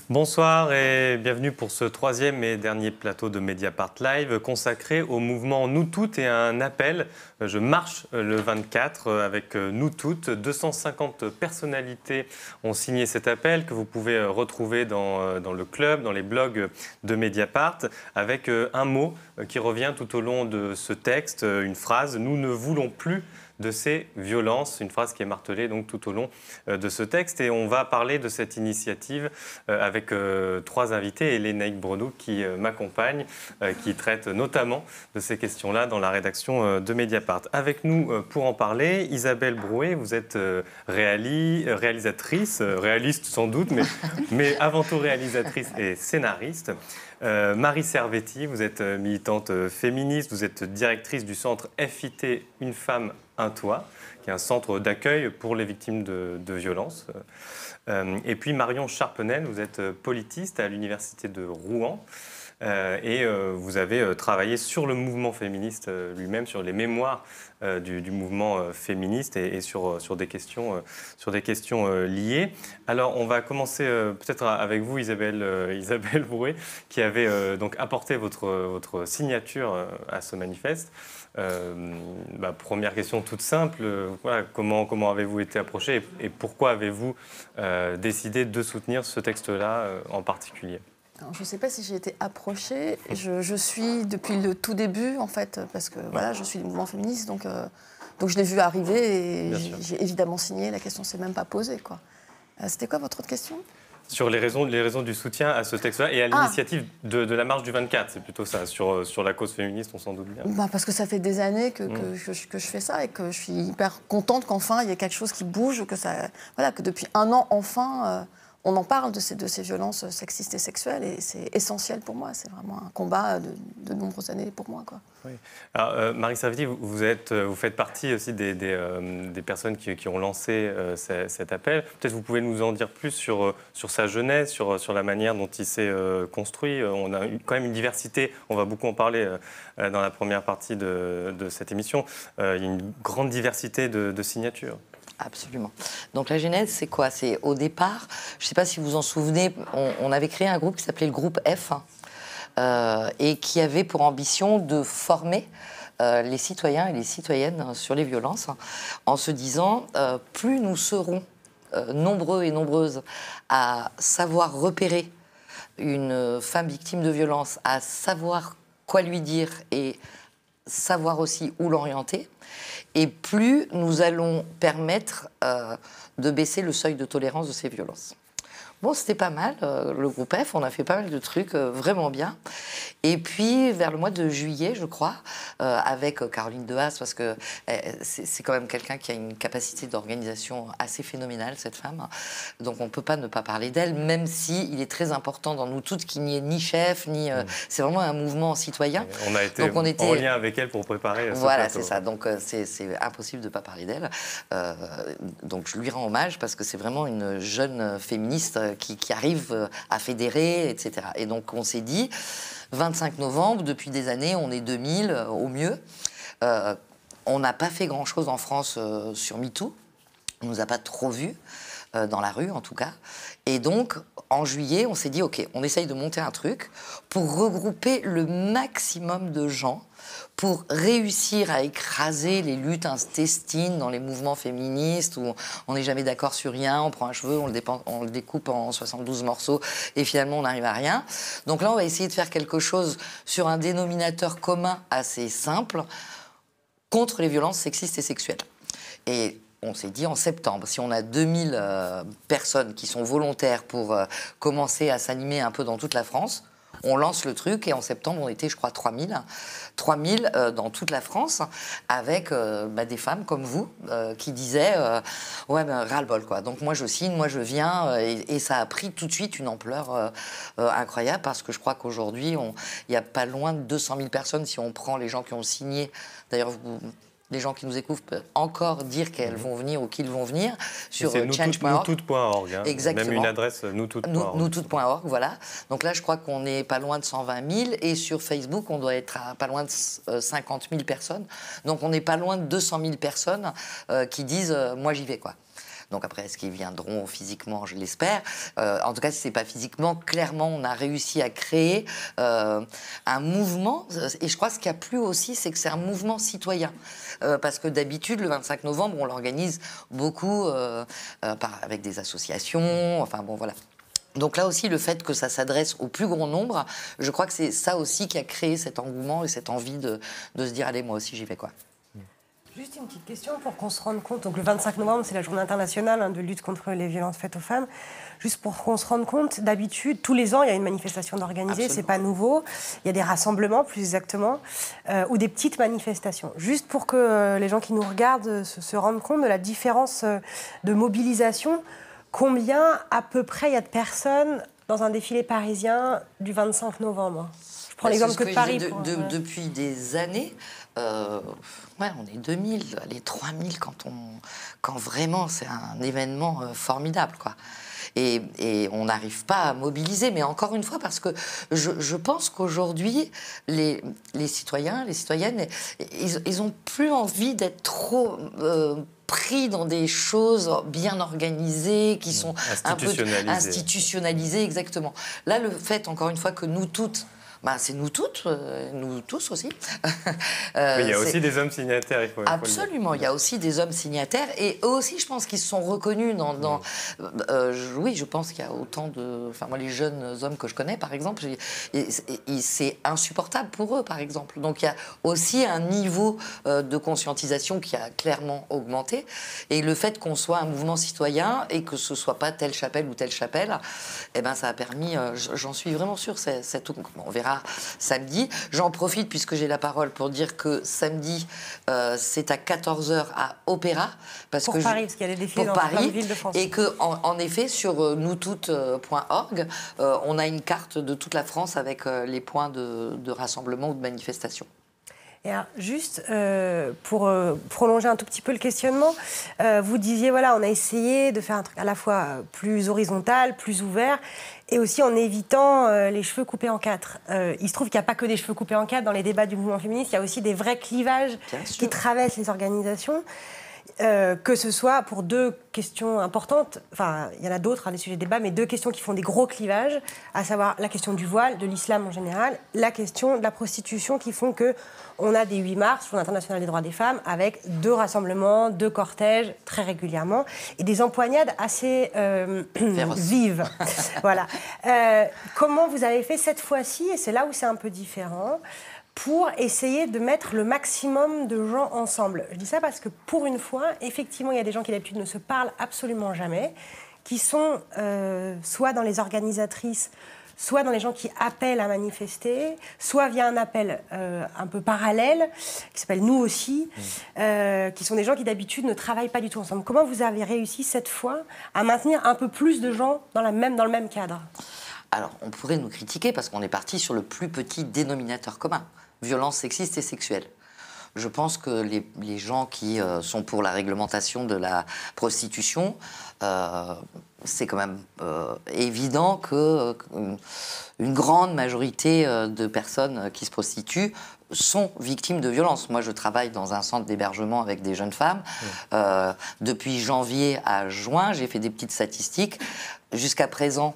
Bonsoir et bienvenue pour ce troisième et dernier plateau de Mediapart Live consacré au mouvement Nous Toutes et à un appel. Je marche le 24 avec Nous Toutes. 250 personnalités ont signé cet appel que vous pouvez retrouver dans le club, dans les blogs de Mediapart, avec un mot qui revient tout au long de ce texte, une phrase « Nous ne voulons plus » de ces violences, une phrase qui est martelée donc tout au long de ce texte. Et on va parler de cette initiative avec trois invités et Lénaïque Bredoux qui m'accompagne, qui traite notamment de ces questions-là dans la rédaction de Mediapart. Avec nous pour en parler, Isabelle Brouet, vous êtes réalisatrice, réaliste sans doute, mais avant tout réalisatrice et scénariste. Marie Servetti, vous êtes militante féministe, vous êtes directrice du centre FIT Une femme, un toit, qui est un centre d'accueil pour les victimes de violences. Et puis Marion Charpenel, vous êtes politiste à l'université de Rouen. Et vous avez travaillé sur le mouvement féministe lui-même, sur les mémoires du mouvement féministe et sur des questions liées. Alors, on va commencer peut-être avec vous, Isabelle Brouet, qui avait donc apporté votre signature à ce manifeste. Première question toute simple, voilà, comment avez-vous été approché et pourquoi avez-vous décidé de soutenir ce texte-là en particulier ? Alors, je ne sais pas si j'ai été approchée. Je suis depuis le tout début, en fait, parce que voilà, je suis du mouvement féministe, donc je l'ai vu arriver et j'ai évidemment signé. La question ne s'est même pas posée, quoi. C'était quoi votre autre question ? Sur les raisons du soutien à ce texte-là et à l'initiative de la marche du 24, c'est plutôt ça, sur la cause féministe, on s'en doute bien. Parce que ça fait des années que je fais ça et que je suis hyper contente qu'enfin il y ait quelque chose qui bouge, que depuis un an, enfin... on en parle de ces violences sexistes et sexuelles et c'est essentiel pour moi. C'est vraiment un combat de nombreuses années pour moi, quoi. Oui. Alors, Marie Servetti, vous faites partie aussi des personnes qui ont lancé cet appel. Peut-être vous pouvez nous en dire plus sur sa genèse, sur la manière dont il s'est construit. On a quand même une diversité, on va beaucoup en parler dans la première partie de cette émission. Il y a une grande diversité de signatures. Absolument. Donc la genèse, c'est quoi ? C'est au départ, je ne sais pas si vous vous en souvenez, on avait créé un groupe qui s'appelait le groupe F et qui avait pour ambition de former les citoyens et les citoyennes sur les violences en se disant plus nous serons nombreux et nombreuses à savoir repérer une femme victime de violence, à savoir quoi lui dire et savoir aussi où l'orienter, et plus nous allons permettre de baisser le seuil de tolérance de ces violences. Bon, c'était pas mal, le groupe F, on a fait pas mal de trucs vraiment bien. Et puis, vers le mois de juillet, je crois, avec Caroline Dehaas, parce que c'est quand même quelqu'un qui a une capacité d'organisation assez phénoménale, cette femme. Donc, on ne peut pas ne pas parler d'elle, même si il est très important dans nous toutes qu'il n'y ait ni chef, ni... c'est vraiment un mouvement citoyen. On a été en lien avec elle pour préparer ce Voilà, plateau. c'est ça. Donc, c'est impossible de ne pas parler d'elle. Donc, je lui rends hommage parce que c'est vraiment une jeune féministe qui arrive à fédérer, etc. Et donc, on s'est dit, 25 novembre, depuis des années, on est 2000 au mieux. On n'a pas fait grand-chose en France sur MeToo. On ne nous a pas trop vus, dans la rue en tout cas. Et donc, en juillet, on s'est dit, OK, on essaye de monter un truc pour regrouper le maximum de gens pour réussir à écraser les luttes intestines dans les mouvements féministes où on n'est jamais d'accord sur rien, on prend un cheveu, on le découpe en 72 morceaux et finalement on n'arrive à rien. Donc là, on va essayer de faire quelque chose sur un dénominateur commun assez simple contre les violences sexistes et sexuelles. Et on s'est dit en septembre, si on a 2000 personnes qui sont volontaires pour commencer à s'animer un peu dans toute la France, on lance le truc et en septembre, on était, je crois, 3000 dans toute la France, avec des femmes comme vous qui disaient ouais, ras-le-bol, quoi. Donc moi, je signe, moi, je viens. Et ça a pris tout de suite une ampleur incroyable parce que je crois qu'aujourd'hui, il y a pas loin de 200 000 personnes si on prend les gens qui ont signé. D'ailleurs, les gens qui nous écoutent peuvent encore dire qu'elles vont venir ou qu'ils vont venir sur change.org. Noustoutes.org. Hein. Exactement. Même une adresse noustoutes.org. Noustoutes.org, voilà. Donc là, je crois qu'on est pas loin de 120 000 et sur Facebook, on doit être à pas loin de 50 000 personnes. Donc on n'est pas loin de 200 000 personnes qui disent moi j'y vais, quoi. Donc après, est-ce qu'ils viendront physiquement? Je l'espère. En tout cas, si ce n'est pas physiquement, clairement, on a réussi à créer un mouvement. Et je crois que ce qui a plu aussi, c'est que c'est un mouvement citoyen. Parce que d'habitude, le 25 novembre, on l'organise beaucoup avec des associations. Enfin bon, voilà. Donc là aussi, le fait que ça s'adresse au plus grand nombre, je crois que c'est ça aussi qui a créé cet engouement et cette envie de se dire, allez, moi aussi, j'y vais, quoi. Juste une petite question pour qu'on se rende compte. Donc le 25 novembre, c'est la journée internationale de lutte contre les violences faites aux femmes. Juste pour qu'on se rende compte, d'habitude, tous les ans, il y a une manifestation d'organiser, c'est pas nouveau. Il y a des rassemblements, plus exactement, ou des petites manifestations. Juste pour que les gens qui nous regardent se rendent compte de la différence de mobilisation. Combien, à peu près, il y a de personnes dans un défilé parisien du 25 novembre? Je prends l'exemple que de Paris. Depuis des années, ouais, on est 2000, les 3000 quand vraiment c'est un événement formidable, quoi. Et on n'arrive pas à mobiliser, mais encore une fois, parce que je pense qu'aujourd'hui, les citoyens, les citoyennes, ils n'ont plus envie d'être trop pris dans des choses bien organisées, qui sont un peu institutionnalisées, exactement. Là, le fait, encore une fois, que nous toutes, c'est nous toutes, nous tous aussi. Mais il y a aussi des hommes signataires, il faut absolument, il y a aussi des hommes signataires. Et eux aussi, je pense qu'ils se sont reconnus dans oui, je pense qu'il y a autant de... Enfin, moi, les jeunes hommes que je connais, par exemple, c'est insupportable pour eux, par exemple. Donc, il y a aussi un niveau de conscientisation qui a clairement augmenté. Et le fait qu'on soit un mouvement citoyen et que ce ne soit pas telle chapelle ou telle chapelle, eh ben, ça a permis, j'en suis vraiment sûre, on verra samedi. J'en profite, puisque j'ai la parole, pour dire que samedi, c'est à 14h à Opéra. Paris, parce qu'il y a des défilés dans plein de villes de France. Et qu'en effet, sur noustoutes.org, on a une carte de toute la France avec les points de rassemblement ou de manifestation. Et alors, juste pour prolonger un tout petit peu le questionnement, vous disiez, voilà, on a essayé de faire un truc à la fois plus horizontal, plus ouvert, et aussi en évitant les cheveux coupés en quatre. Il se trouve qu'il n'y a pas que des cheveux coupés en quatre dans les débats du mouvement féministe, il y a aussi des vrais clivages qui traversent les organisations. Que ce soit pour deux questions importantes, enfin il y en a d'autres, des sujets de débat, mais deux questions qui font des gros clivages, à savoir la question du voile, de l'islam en général, la question de la prostitution, qui font qu'on a des 8 mars, Journée internationale des droits des femmes, avec 2 rassemblements, 2 cortèges très régulièrement, et des empoignades assez vives. Voilà. Comment vous avez fait cette fois-ci, et c'est là où c'est un peu différent, pour essayer de mettre le maximum de gens ensemble? Je dis ça parce que, pour une fois, effectivement, il y a des gens qui d'habitude ne se parlent absolument jamais, qui sont soit dans les organisatrices, soit dans les gens qui appellent à manifester, soit via un appel un peu parallèle, qui s'appelle Nous aussi, qui sont des gens qui d'habitude ne travaillent pas du tout ensemble. Comment vous avez réussi cette fois à maintenir un peu plus de gens dans le même cadre? Alors, on pourrait nous critiquer parce qu'on est parti sur le plus petit dénominateur commun. Violences sexistes et sexuelles. Je pense que les gens qui sont pour la réglementation de la prostitution, c'est quand même évident qu'une grande majorité de personnes qui se prostituent sont victimes de violences. Moi, je travaille dans un centre d'hébergement avec des jeunes femmes. Depuis janvier à juin, j'ai fait des petites statistiques. Jusqu'à présent,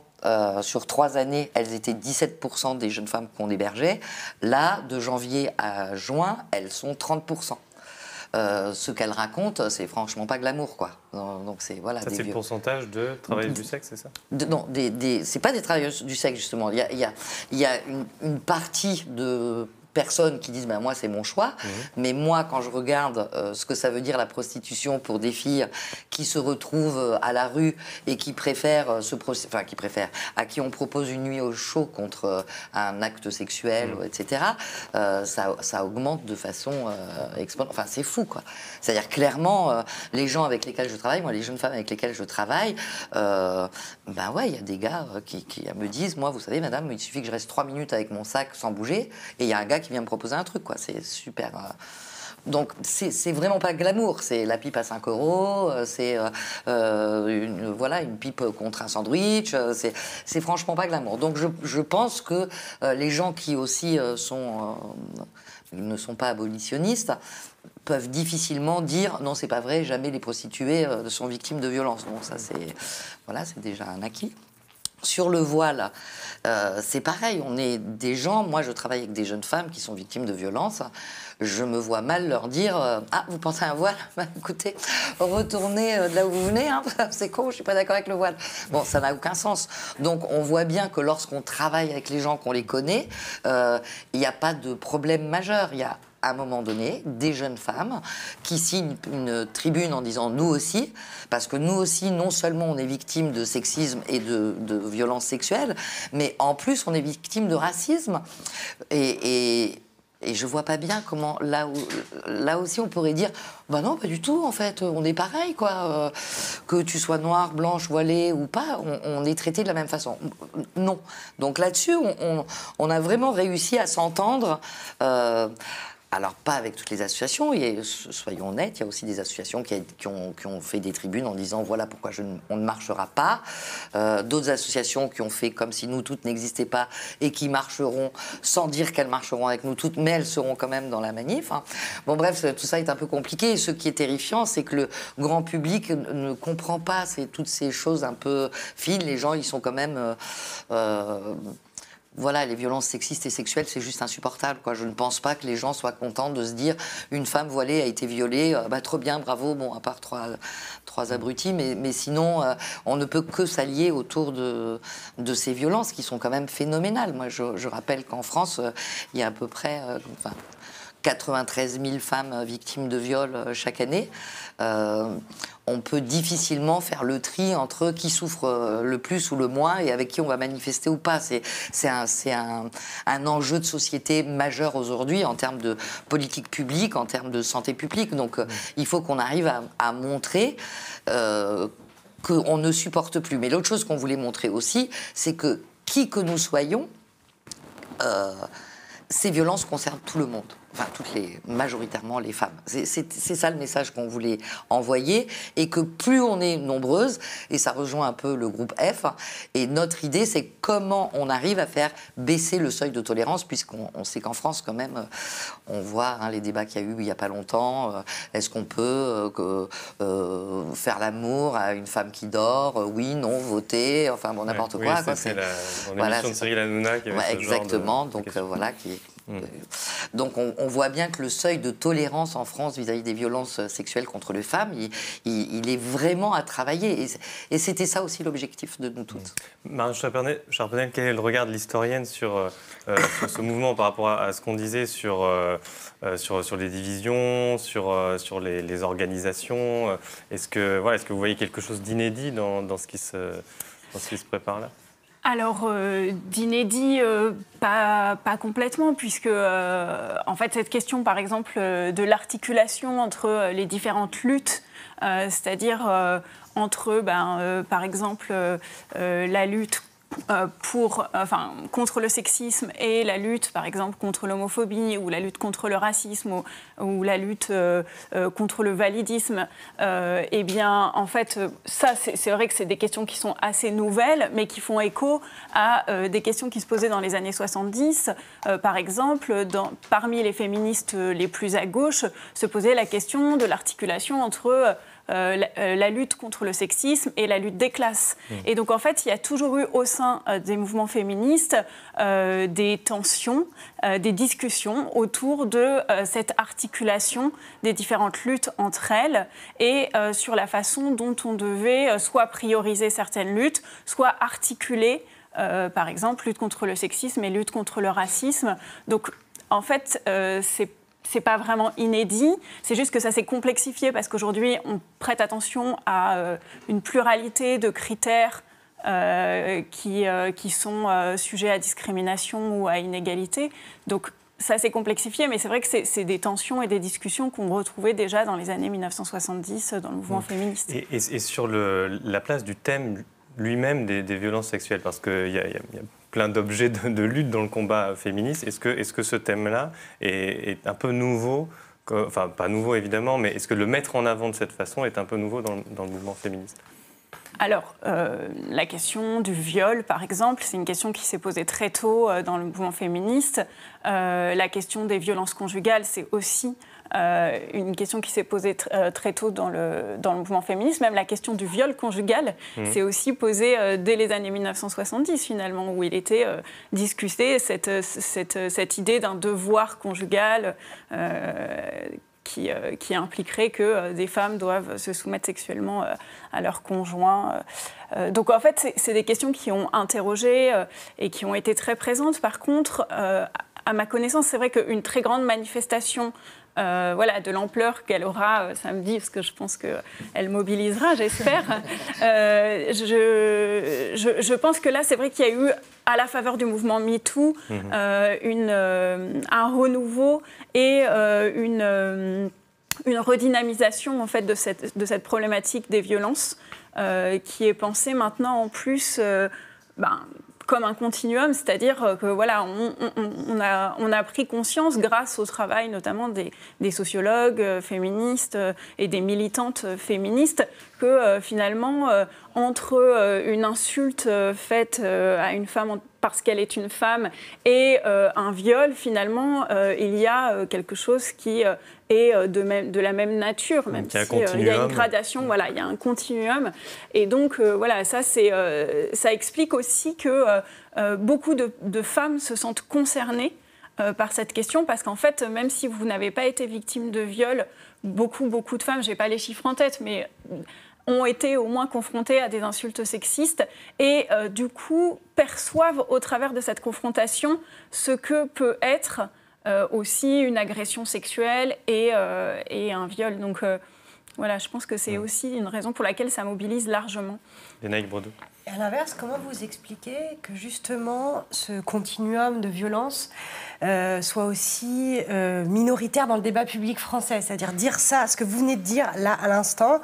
sur 3 années, elles étaient 17% des jeunes femmes qu'on hébergeait. Là, de janvier à juin, elles sont 30%. Ce qu'elles racontent, c'est franchement pas glamour, quoi. Donc c'est voilà. Ça, c'est le pourcentage de travailleurs du sexe, c'est ça? Non, c'est pas des travailleurs du sexe, justement. Il y a une partie de personnes qui disent moi c'est mon choix, mais moi quand je regarde ce que ça veut dire la prostitution pour des filles qui se retrouvent à la rue et qui préfèrent à qui on propose une nuit au chaud contre un acte sexuel, etc. Ça augmente de façon exponentielle. Enfin c'est fou, quoi. C'est-à-dire clairement les gens avec lesquels je travaille, moi les jeunes femmes avec lesquelles je travaille, ouais, il y a des gars qui me disent, moi vous savez madame, il suffit que je reste 3 minutes avec mon sac sans bouger et il y a un gars qui vient me proposer un truc, quoi. C'est super. Donc, c'est vraiment pas glamour. C'est la pipe à 5 €, c'est une pipe contre un sandwich. C'est franchement pas glamour. Donc, je pense que les gens qui aussi ne sont pas abolitionnistes peuvent difficilement dire non, c'est pas vrai, jamais les prostituées sont victimes de violences. Donc ça, c'est déjà un acquis. Sur le voile, c'est pareil, on est des gens, moi je travaille avec des jeunes femmes qui sont victimes de violences, je me vois mal leur dire ah, vous pensez à un voile? Écoutez, retournez de là où vous venez, hein, c'est con, je suis pas d'accord avec le voile. Bon, ça n'a aucun sens. Donc on voit bien que lorsqu'on travaille avec les gens, qu'on les connaît, il n'y a pas de problème majeur. Il y a à un moment donné, des jeunes femmes qui signent une tribune en disant « nous aussi », parce que nous aussi, non seulement on est victime de sexisme et de violences sexuelles, mais en plus on est victime de racisme. Et je vois pas bien comment, là aussi, on pourrait dire « bah non, pas du tout, en fait, on est pareil, quoi. Que tu sois noire, blanche, voilée ou pas, on est traité de la même façon. » Non. Donc là-dessus, on a vraiment réussi à s'entendre. Alors, pas avec toutes les associations, soyons honnêtes, il y a aussi des associations qui ont fait des tribunes en disant voilà pourquoi on ne marchera pas. D'autres associations qui ont fait comme si nous toutes n'existaient pas et qui marcheront sans dire qu'elles marcheront avec nous toutes, mais elles seront quand même dans la manif. Bon, bref, tout ça est un peu compliqué. Et ce qui est terrifiant, c'est que le grand public ne comprend pas toutes ces choses un peu fines. Les gens, ils sont quand même. Voilà, les violences sexistes et sexuelles, c'est juste insupportable, quoi. Je ne pense pas que les gens soient contents de se dire une femme voilée a été violée, trop bien, bravo, bon, à part trois abrutis, mais sinon, on ne peut que s'allier autour de ces violences qui sont quand même phénoménales. Moi, je rappelle qu'en France, il y a à peu près 93 000 femmes victimes de viol chaque année. On peut difficilement faire le tri entre qui souffre le plus ou le moins et avec qui on va manifester ou pas. C'est un enjeu de société majeur aujourd'hui en termes de politique publique, en termes de santé publique. Donc il faut qu'on arrive à montrer qu'on ne supporte plus. Mais l'autre chose qu'on voulait montrer aussi, c'est que qui que nous soyons, ces violences concernent tout le monde. Enfin, majoritairement les femmes. C'est ça le message qu'on voulait envoyer, et que plus on est nombreuses, et ça rejoint un peu le groupe F, et notre idée, c'est comment on arrive à faire baisser le seuil de tolérance, puisqu'on sait qu'en France, quand même, on voit les débats qu'il y a eu il n'y a pas longtemps. Est-ce qu'on peut faire l'amour à une femme qui dort? Oui, non, voter, enfin bon, n'importe quoi. Oui, c'est dans l'émission de Cyril Hanouna qui avait ce exactement, genre de donc voilà, donc on voit bien que le seuil de tolérance en France vis-à-vis des violences sexuelles contre les femmes, il est vraiment à travailler. Et c'était ça aussi l'objectif de nous toutes. Marion Charpenel, quel est le regard de l'historienne sur ce mouvement par rapport à ce qu'on disait sur les divisions, sur les organisations? Est-ce que vous voyez quelque chose d'inédit dans ce qui se prépare là? Alors, d'inédit, pas complètement, puisque, en fait, cette question, par exemple, de l'articulation entre les différentes luttes, c'est-à-dire entre, par exemple, la lutte contre le sexisme et la lutte, par exemple, contre l'homophobie, ou la lutte contre le racisme, ou la lutte contre le validisme, eh bien, en fait, ça, c'est vrai que c'est des questions qui sont assez nouvelles, mais qui font écho à des questions qui se posaient dans les années 70. Par exemple, parmi les féministes les plus à gauche, se posait la question de l'articulation entre la lutte contre le sexisme et la lutte des classes. Et donc, en fait, il y a toujours eu au sein des mouvements féministes des tensions, des discussions autour de cette articulation des différentes luttes entre elles, et sur la façon dont on devait soit prioriser certaines luttes, soit articuler, par exemple, lutte contre le sexisme et lutte contre le racisme. Donc, en fait, c'est pas vraiment inédit, c'est juste que ça s'est complexifié parce qu'aujourd'hui, on prête attention à une pluralité de critères qui sont sujets à discrimination ou à inégalité. Donc, ça s'est complexifié, mais c'est vrai que c'est des tensions et des discussions qu'on retrouvait déjà dans les années 1970 dans le mouvement féministe. Et sur la place du thème lui-même des violences sexuelles, parce qu'il y a plein d'objets de lutte dans le combat féministe. Est-ce que ce thème-là est un peu nouveau, enfin pas nouveau évidemment, mais est-ce que le mettre en avant de cette façon est un peu nouveau dans le mouvement féministe? Alors, la question du viol, par exemple, c'est une question qui s'est posée très tôt dans le mouvement féministe. La question des violences conjugales, c'est aussi une question qui s'est posée très tôt dans le mouvement féministe. Même la question du viol conjugal s'est aussi posée dès les années 1970, finalement, où il était discuté cette idée d'un devoir conjugal qui impliquerait que des femmes doivent se soumettre sexuellement à leur conjoint. Donc en fait, c'est des questions qui ont interrogé et qui ont été très présentes. Par contre, à ma connaissance, c'est vrai qu'une très grande manifestation de l'ampleur qu'elle aura samedi, parce que je pense qu'elle mobilisera, j'espère. Je pense que là, c'est vrai qu'il y a eu, à la faveur du mouvement MeToo, un renouveau et une redynamisation en fait, de cette problématique des violences qui est pensée maintenant en plus comme un continuum, c'est-à-dire que voilà, on a pris conscience, grâce au travail notamment des sociologues féministes et des militantes féministes, que finalement, entre une insulte faite à une femme parce qu'elle est une femme et un viol, finalement, il y a quelque chose qui est de la même nature, même si il y a une gradation, voilà, il y a un continuum. Et donc, voilà, ça explique aussi que beaucoup de femmes se sentent concernées par cette question, parce qu'en fait, même si vous n'avez pas été victime de viol, beaucoup de femmes, je n'ai pas les chiffres en tête, mais ont été au moins confrontées à des insultes sexistes et du coup perçoivent au travers de cette confrontation ce que peut être aussi une agression sexuelle et un viol. Donc voilà, je pense que c'est aussi une raison pour laquelle ça mobilise largement. Lénaïque Bredoux. Et à l'inverse, comment vous expliquez que justement ce continuum de violence soit aussi minoritaire dans le débat public français? C'est-à-dire dire ça, ce que vous venez de dire là à l'instant,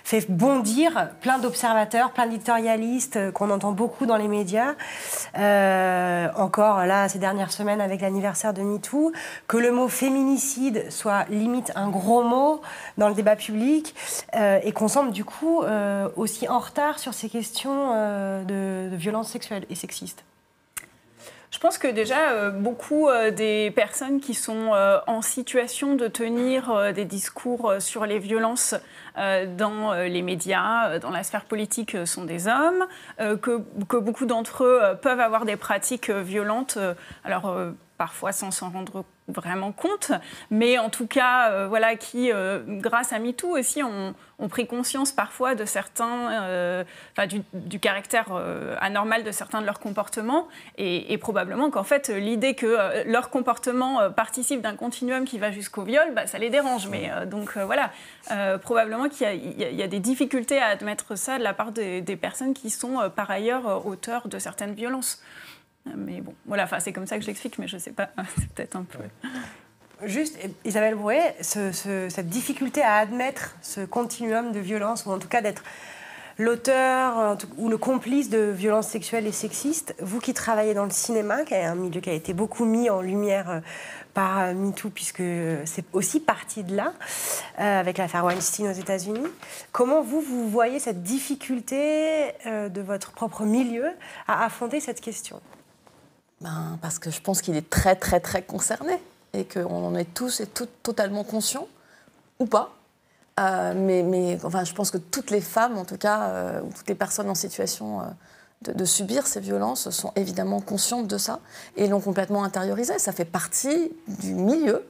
fait bondir plein d'observateurs, plein d'éditorialistes qu'on entend beaucoup dans les médias. Encore là, ces dernières semaines avec l'anniversaire de MeToo, que le mot féminicide soit limite un gros mot dans le débat public et qu'on semble du coup aussi en retard sur ces questions de violences sexuelles et sexistes. Je pense que déjà, beaucoup des personnes qui sont en situation de tenir des discours sur les violences dans les médias, dans la sphère politique, sont des hommes, que beaucoup d'entre eux peuvent avoir des pratiques violentes, parfois sans s'en rendre vraiment compte, mais en tout cas, voilà, qui, grâce à MeToo aussi, ont pris conscience parfois de certains, du caractère anormal de certains de leurs comportements, et probablement qu'en fait, l'idée que leur comportement participe d'un continuum qui va jusqu'au viol, ça les dérange. Mais voilà, probablement qu'il y a des difficultés à admettre ça de la part des personnes qui sont par ailleurs auteurs de certaines violences. Mais bon, voilà, c'est comme ça que j'explique, mais je ne sais pas, c'est peut-être un peu... Ouais. Juste, Isabelle Brouet, cette difficulté à admettre ce continuum de violence, ou en tout cas d'être l'auteur ou le complice de violences sexuelles et sexistes, vous qui travaillez dans le cinéma, qui est un milieu qui a été beaucoup mis en lumière par MeToo, puisque c'est aussi parti de là, avec l'affaire Weinstein aux États-Unis. Comment vous voyez cette difficulté de votre propre milieu à affronter cette question ? Parce que je pense qu'il est très, très, très concerné et qu'on en est tous et toutes totalement conscients, ou pas. Mais je pense que toutes les femmes, en tout cas, ou toutes les personnes en situation de subir ces violences sont évidemment conscientes de ça et l'ont complètement intériorisé. Ça fait partie du milieu.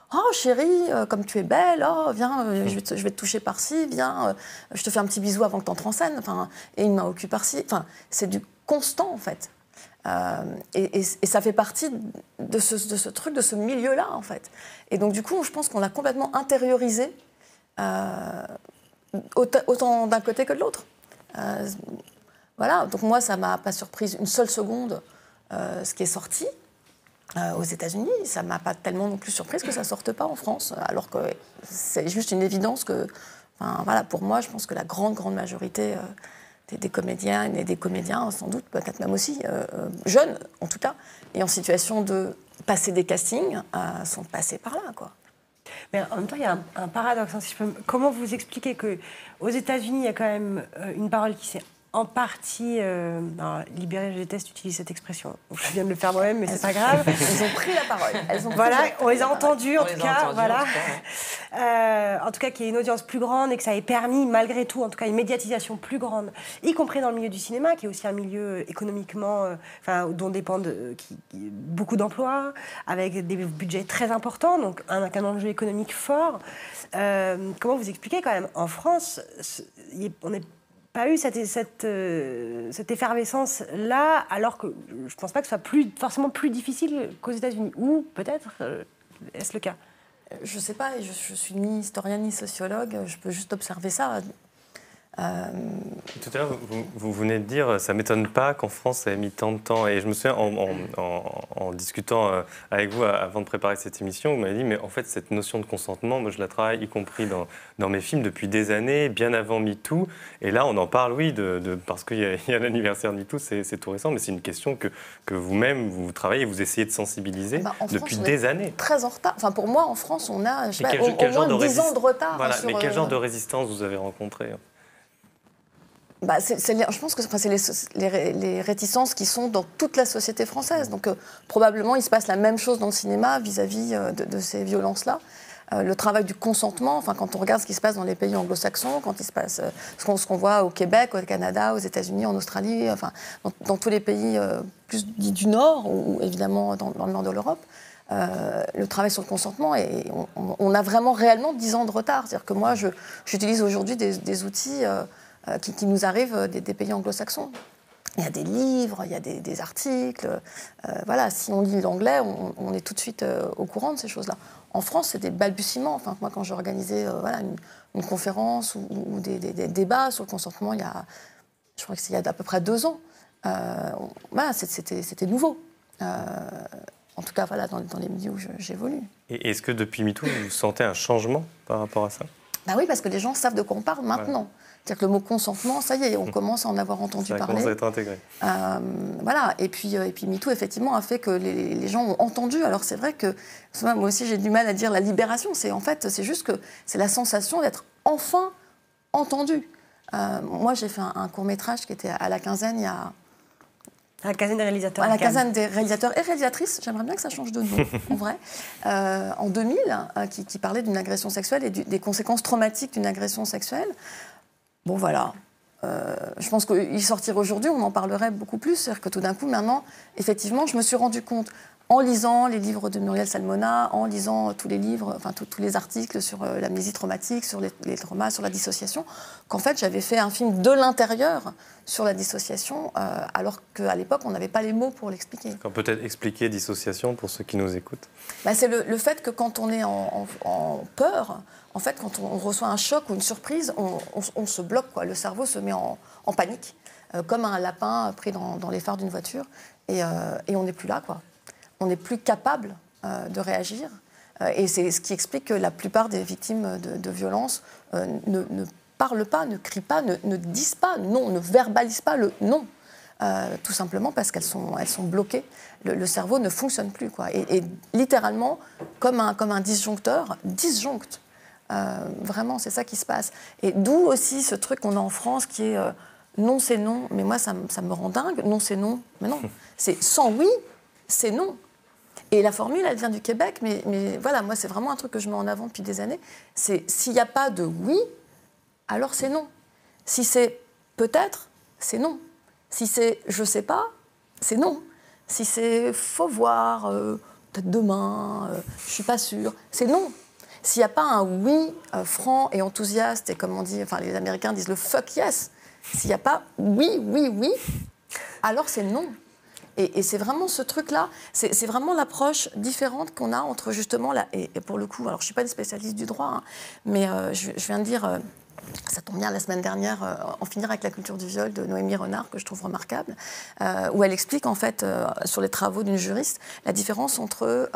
« Oh chérie, comme tu es belle, oh viens, je vais te toucher par-ci, viens, je te fais un petit bisou avant que tu entres en scène, et une main au cul par-ci. » C'est du constant, en fait. Et ça fait partie de ce truc, de ce milieu-là, en fait. Et donc, du coup, je pense qu'on l'a complètement intériorisé, autant d'un côté que de l'autre. Voilà, donc moi, ça ne m'a pas surprise une seule seconde, ce qui est sorti aux États-Unis. Ça ne m'a pas tellement non plus surprise que ça ne sorte pas en France, alors que c'est juste une évidence que... voilà, pour moi, je pense que la grande majorité... des comédiennes et des comédiens, sans doute, peut-être même aussi, jeunes, en tout cas, et en situation de passer des castings, sont passés par là, quoi. Mais en même temps, il y a un paradoxe. Si je peux... Comment vous expliquez qu'aux États-Unis, il y a quand même une parole qui s'est en partie... alors, libérées, je déteste utiliser cette expression. Je viens de le faire moi-même, mais c'est pas grave. Elles ont pris la parole. On les a entendues, en tout cas. En tout cas, qu'il y ait une audience plus grande et que ça ait permis, malgré tout, en tout cas, une médiatisation plus grande, y compris dans le milieu du cinéma, qui est aussi un milieu économiquement, dont dépendent beaucoup d'emplois, avec des budgets très importants, donc un enjeu économique fort. Comment vous expliquez quand même, en France, on n'est pas eu cette effervescence-là, alors que je ne pense pas que ce soit forcément plus difficile qu'aux États-Unis. Ou peut-être, est-ce le cas? Je ne sais pas, je suis ni historienne ni sociologue, je peux juste observer ça. Tout à l'heure, vous venez de dire, ça ne m'étonne pas qu'en France, ça ait mis tant de temps. Et je me souviens, en discutant avec vous avant de préparer cette émission, vous m'avez dit, mais en fait, cette notion de consentement, moi, je la travaille, y compris dans mes films, depuis des années, bien avant MeToo. Et là, on en parle, oui, parce qu'il y a l'anniversaire de MeToo, c'est tout récent, mais c'est une question que vous-même, vous travaillez, vous essayez de sensibiliser depuis des années. Très en retard. Enfin, pour moi, en France, on a au moins 10 ans de retard. Voilà, mais quel genre de résistance vous avez rencontré? Je pense que c'est les réticences qui sont dans toute la société française. Donc probablement, il se passe la même chose dans le cinéma vis-à-vis de ces violences-là. Le travail du consentement, quand on regarde ce qui se passe dans les pays anglo-saxons, quand il se passe ce qu'on voit au Québec, au Canada, aux États-Unis, en Australie, dans tous les pays plus dits du Nord, ou évidemment dans le nord de l'Europe, le travail sur le consentement, et on a vraiment réellement 10 ans de retard. C'est-à-dire que moi, j'utilise aujourd'hui des outils qui nous arrivent des pays anglo-saxons. Il y a des livres, il y a des articles. Si on lit l'anglais, on est tout de suite au courant de ces choses-là. En France, c'est des balbutiements. Moi, quand j'ai organisé une conférence ou des débats sur le consentement, je crois que c'est il y a à peu près 2 ans, c'était nouveau. En tout cas, dans les milieux où j'évolue. Et est-ce que depuis MeToo, vous sentez un changement par rapport à ça? Oui, parce que les gens savent de quoi on parle maintenant. Ouais. C'est-à-dire que le mot consentement, ça y est, on commence à en avoir entendu parler. Ça commence à être intégré. Et puis MeToo, effectivement, a fait que les gens ont entendu. Alors c'est vrai que, moi aussi, j'ai du mal à dire la libération. C'est juste que c'est la sensation d'être enfin entendu. Moi, j'ai fait un court-métrage qui était à la Quinzaine il y a... À la Quinzaine des réalisateurs. À la Quinzaine des réalisateurs et réalisatrices. J'aimerais bien que ça change de nom, en vrai. En 2000, qui parlait d'une agression sexuelle et des conséquences traumatiques d'une agression sexuelle. Bon, voilà. Je pense qu'il sortirait aujourd'hui, on en parlerait beaucoup plus. C'est-à-dire que tout d'un coup, maintenant, effectivement, je me suis rendu compte, en lisant les livres de Muriel Salmona, en lisant tous les livres, tous les articles sur l'amnésie traumatique, sur les traumas, sur la dissociation, qu'en fait, j'avais fait un film de l'intérieur sur la dissociation, alors qu'à l'époque, on n'avait pas les mots pour l'expliquer. Peut-être expliquer dissociation pour ceux qui nous écoutent. C'est le fait que quand on est en peur, en fait, quand on reçoit un choc ou une surprise, on se bloque, quoi. Le cerveau se met en panique, comme un lapin pris dans les phares d'une voiture, et on n'est plus là, quoi. On n'est plus capable de réagir. Et c'est ce qui explique que la plupart des victimes de violences ne parlent pas, ne crient pas, ne disent pas non, ne verbalisent pas le non. Tout simplement parce qu'elles sont bloquées. Le cerveau ne fonctionne plus, quoi. Et littéralement, comme un disjoncteur, disjoncte. Vraiment, c'est ça qui se passe. Et d'où aussi ce truc qu'on a en France qui est non, c'est non. Mais moi, ça me rend dingue. Non, c'est non. Mais non. C'est sans oui, c'est non. Et la formule, elle vient du Québec. Mais voilà, moi, c'est vraiment un truc que je mets en avant depuis des années. C'est s'il n'y a pas de oui, alors c'est non. Si c'est peut-être, c'est non. Si c'est je sais pas, c'est non. Si c'est faut voir, peut-être demain, je suis pas sûre, c'est non. S'il n'y a pas un oui franc et enthousiaste, et comme on dit, les Américains disent le fuck yes, s'il n'y a pas oui, oui, oui, alors c'est non. Et c'est vraiment ce truc-là, c'est vraiment l'approche différente qu'on a entre justement, et pour le coup, alors je ne suis pas une spécialiste du droit, hein, mais je viens de dire, ça tombe bien, la semaine dernière, En finir avec la culture du viol de Noémie Renard, que je trouve remarquable, où elle explique en fait, sur les travaux d'une juriste, la différence entre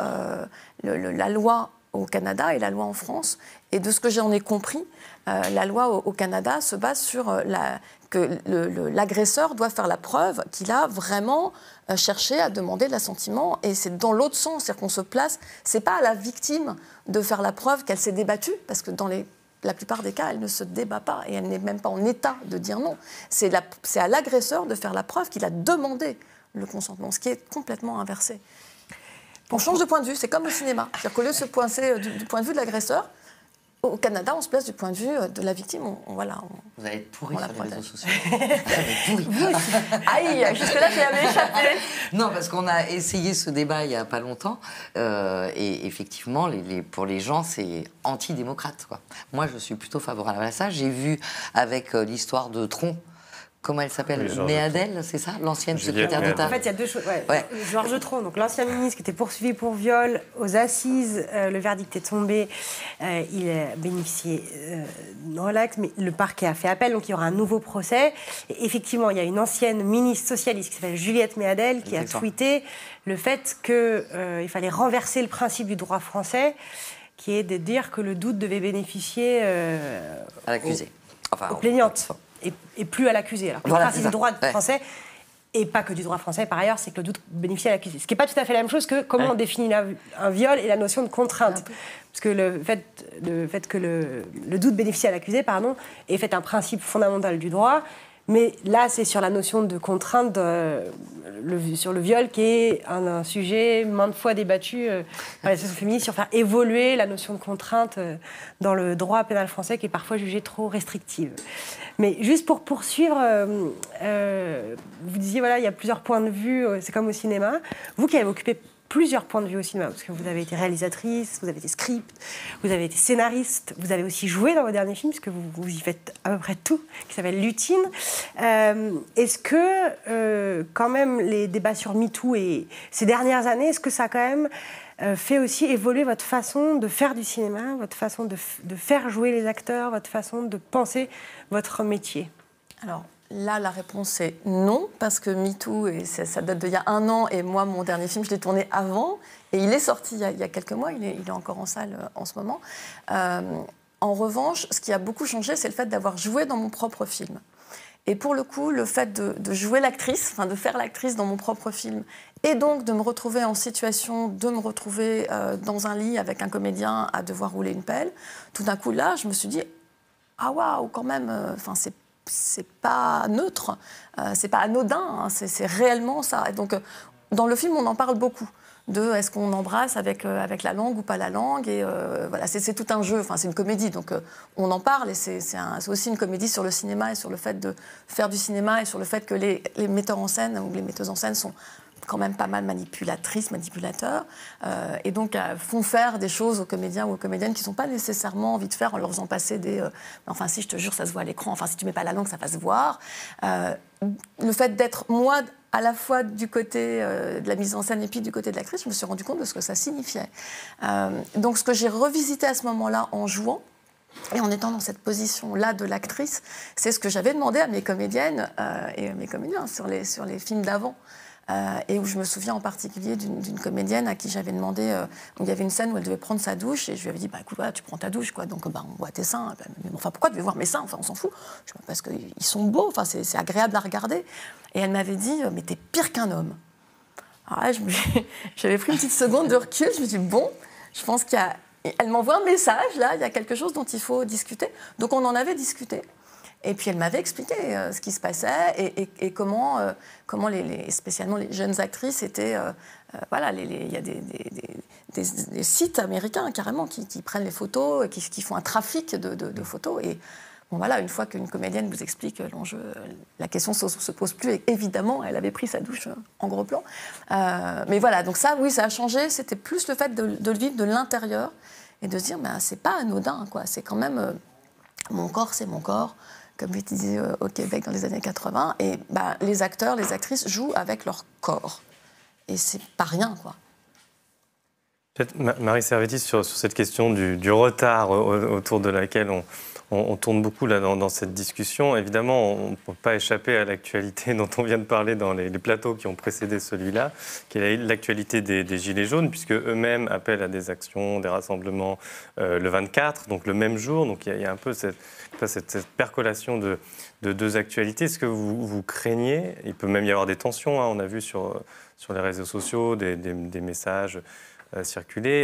la loi au Canada et la loi en France. Et de ce que j'en ai compris, la loi au Canada se base sur que l'agresseur doit faire la preuve qu'il a vraiment cherché à demander de l'assentiment. Et c'est dans l'autre sens, c'est-à-dire qu'on se place, c'est pas à la victime de faire la preuve qu'elle s'est débattue, parce que dans les la plupart des cas, elle ne se débat pas et elle n'est même pas en état de dire non. C'est à l'agresseur de faire la preuve qu'il a demandé le consentement, ce qui est complètement inversé. On change de point de vue, c'est comme au cinéma. C'est-à-dire qu'au lieu de se pointer du point de vue de l'agresseur, au Canada, on se place du point de vue de la victime. Vous allez être pourri sur les réseaux sociaux. Aïe, jusque-là, j'ai échappé. Non, parce qu'on a essayé ce débat il n'y a pas longtemps. Et effectivement, pour les gens, c'est antidémocrate, quoi. Moi, je suis plutôt favorable à ça. J'ai vu avec l'histoire de Tron. Comment elle s'appelle? Méadel, c'est ça? L'ancienne secrétaire d'État. En fait, il y a deux choses. Ouais. Georges Tron, donc l'ancien ministre qui était poursuivi pour viol aux assises, le verdict est tombé, il a bénéficié d'un relax, mais le parquet a fait appel, donc il y aura un nouveau procès. Et effectivement, il y a une ancienne ministre socialiste qui s'appelle Juliette Méadel qui a tweeté le fait qu'il fallait renverser le principe du droit français, qui est de dire que le doute devait bénéficier à l'accusé, aux plaignantes. Et plus à l'accusé. Alors que le principe du droit français, et pas que du droit français par ailleurs, c'est que le doute bénéficie à l'accusé. Ce qui n'est pas tout à fait la même chose que comment on définit un viol et la notion de contrainte. Parce que le fait que le doute bénéficie à l'accusé, est fait un principe fondamental du droit. Mais là, c'est sur la notion de contrainte, sur le viol, qui est un sujet maintes fois débattu par les associations féministes, sur faire évoluer la notion de contrainte dans le droit pénal français, qui est parfois jugée trop restrictive. Mais juste pour poursuivre, vous disiez, voilà, il y a plusieurs points de vue, c'est comme au cinéma. Vous qui avez occupé plusieurs points de vue au cinéma, parce que vous avez été réalisatrice, vous avez été script, vous avez été scénariste, vous avez aussi joué dans vos derniers films, parce que vous y faites à peu près tout, qui s'appelle Lutine. Est-ce que, quand même, les débats sur MeToo et ces dernières années, est-ce que ça a quand même fait aussi évoluer votre façon de faire du cinéma, votre façon de faire jouer les acteurs, votre façon de penser votre métier? Alors, là, la réponse est non, parce que MeToo, ça date d'il y a 1 an, et moi, mon dernier film, je l'ai tourné avant, et il est sorti il y a quelques mois, il est encore en salle en ce moment. En revanche, ce qui a beaucoup changé, c'est le fait d'avoir joué dans mon propre film. Et pour le coup, le fait de jouer l'actrice, enfin de faire l'actrice dans mon propre film, et donc de me retrouver en situation, de me retrouver dans un lit avec un comédien à devoir rouler une pelle, tout d'un coup, là, je me suis dit, ah waouh, quand même, c'est pas neutre, c'est pas anodin, hein, c'est réellement ça. Et donc, dans le film, on en parle beaucoup. De est-ce qu'on embrasse avec la langue ou pas la langue, et voilà, c'est tout un jeu, enfin c'est une comédie, donc on en parle, et c'est aussi une comédie sur le cinéma et sur le fait de faire du cinéma et sur le fait que les metteurs en scène ou les metteuses en scène sont quand même pas mal manipulateurs, et donc font faire des choses aux comédiens ou aux comédiennes qui n'ont pas nécessairement envie de faire en leur faisant passer des enfin si, je te jure, ça se voit à l'écran, enfin si tu mets pas la langue, ça va se voir. Le fait d'être, moi, à la fois du côté de la mise en scène et puis du côté de l'actrice, je me suis rendu compte de ce que ça signifiait. Donc ce que j'ai revisité à ce moment-là en jouant, et en étant dans cette position-là de l'actrice, c'est ce que j'avais demandé à mes comédiennes et à mes comédiens sur les films d'avant. Et où je me souviens en particulier d'une comédienne à qui j'avais demandé, où il y avait une scène où elle devait prendre sa douche, et je lui avais dit, bah écoute, voilà, tu prends ta douche, quoi, donc on voit tes seins. Mais enfin, pourquoi tu veux voir mes seins? Enfin, on s'en fout. Parce qu'ils sont beaux, enfin, c'est agréable à regarder. Et elle m'avait dit, mais t'es pire qu'un homme. Alors là, j'avais pris une petite seconde de recul, je me suis dit, bon, je pense qu'il y a... Elle m'envoie un message, là, il y a quelque chose dont il faut discuter. Donc on en avait discuté. Et puis elle m'avait expliqué ce qui se passait et comment spécialement les jeunes actrices étaient... voilà, il y a des sites américains carrément qui prennent les photos, qui font un trafic de photos. Et bon, voilà, une fois qu'une comédienne vous explique l'enjeu, la question ne se pose plus. Et évidemment, elle avait pris sa douche en gros plan. Mais voilà, donc ça, oui, ça a changé. C'était plus le fait de le vivre de l'intérieur et de se dire, ben, c'est pas anodin, quoi. C'est quand même... mon corps, c'est mon corps. Comme je disais au Québec dans les années 80, et bah, les acteurs, les actrices jouent avec leur corps. Et c'est pas rien, quoi. Peut-être, Marie Servetti, sur cette question du retard autour de laquelle on tourne beaucoup là, dans cette discussion. Évidemment, on ne peut pas échapper à l'actualité dont on vient de parler dans les plateaux qui ont précédé celui-là, qui est l'actualité des Gilets jaunes, puisque eux-mêmes appellent à des actions, des rassemblements le 24, donc le même jour. Donc il y a un peu cette percolation de deux actualités. Est-ce que vous craignez? Il peut même y avoir des tensions, hein, on a vu sur les réseaux sociaux des messages circulé.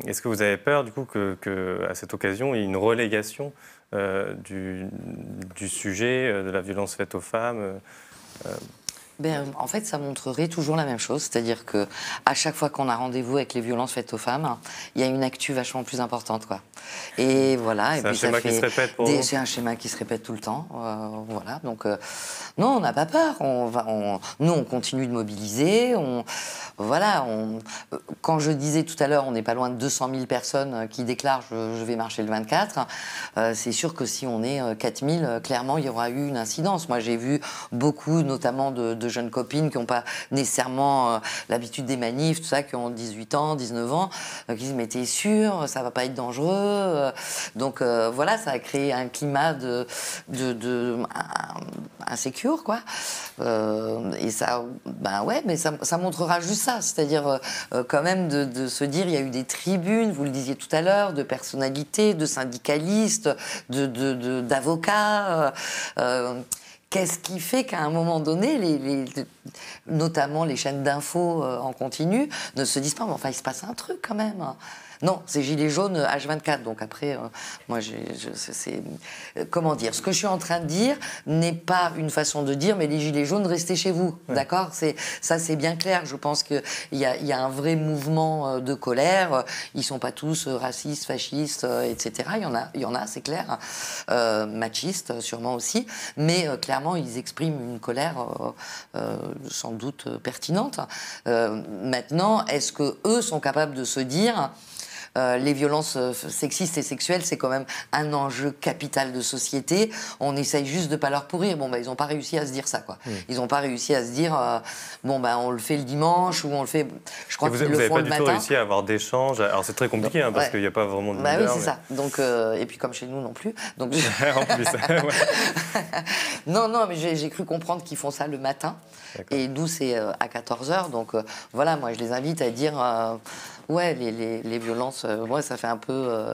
Est-ce que vous avez peur, du coup, qu'à cette occasion, il y ait une relégation du sujet de la violence faite aux femmes En fait, ça montrerait toujours la même chose, c'est-à-dire que à chaque fois qu'on a rendez-vous avec les violences faites aux femmes, il y a une actu vachement plus importante, quoi. Et voilà. C'est un schéma qui se répète pour vous ? C'est un schéma qui se répète tout le temps, voilà. Donc non, on n'a pas peur. Nous, on continue de mobiliser. Quand je disais tout à l'heure, on n'est pas loin de 200 000 personnes qui déclarent je vais marcher le 24. C'est sûr que si on est 4 000, clairement, il y aura eu une incidence. Moi, j'ai vu beaucoup, notamment de jeunes copines qui n'ont pas nécessairement l'habitude des manifs, tout ça, qui ont 18 ans, 19 ans, qui disent mais t'es sûr, ça va pas être dangereux. Donc voilà, ça a créé un climat insécure, quoi. Et ça, mais ça montrera juste ça, c'est-à-dire quand même de se dire, il y a eu des tribunes, vous le disiez tout à l'heure, de personnalités, de syndicalistes, d'avocats. Qu'est-ce qui fait qu'à un moment donné, notamment les chaînes d'infos en continu, ne se disent pas, mais enfin, il se passe un truc quand même. Non, c'est Gilets jaunes H24. Donc après, moi, comment dire, ce que je suis en train de dire n'est pas une façon de dire, mais les Gilets jaunes, restez chez vous, d'accord ? Ça, c'est bien clair. Je pense qu'il y a un vrai mouvement de colère. Ils sont pas tous racistes, fascistes, etc. Il y en a, c'est clair. Machistes, sûrement aussi. Mais clairement, ils expriment une colère sans doute pertinente. Maintenant, est-ce que eux sont capables de se dire... les violences sexistes et sexuelles, c'est quand même un enjeu capital de société. On essaye juste de pas leur pourrir. Ils n'ont pas réussi à se dire ça, quoi. Ils n'ont pas réussi à se dire, on le fait le dimanche ou on le fait. Je crois qu'ils le font le matin. Vous n'avez pas du tout réussi à avoir d'échanges. Alors c'est très compliqué parce qu'il n'y a pas vraiment de leader. Oui, c'est ça. Donc et puis comme chez nous non plus. Donc en plus. Non, mais j'ai cru comprendre qu'ils font ça le matin. Et nous c'est à 14h. Donc voilà, moi je les invite à dire. Les violences, ça fait un peu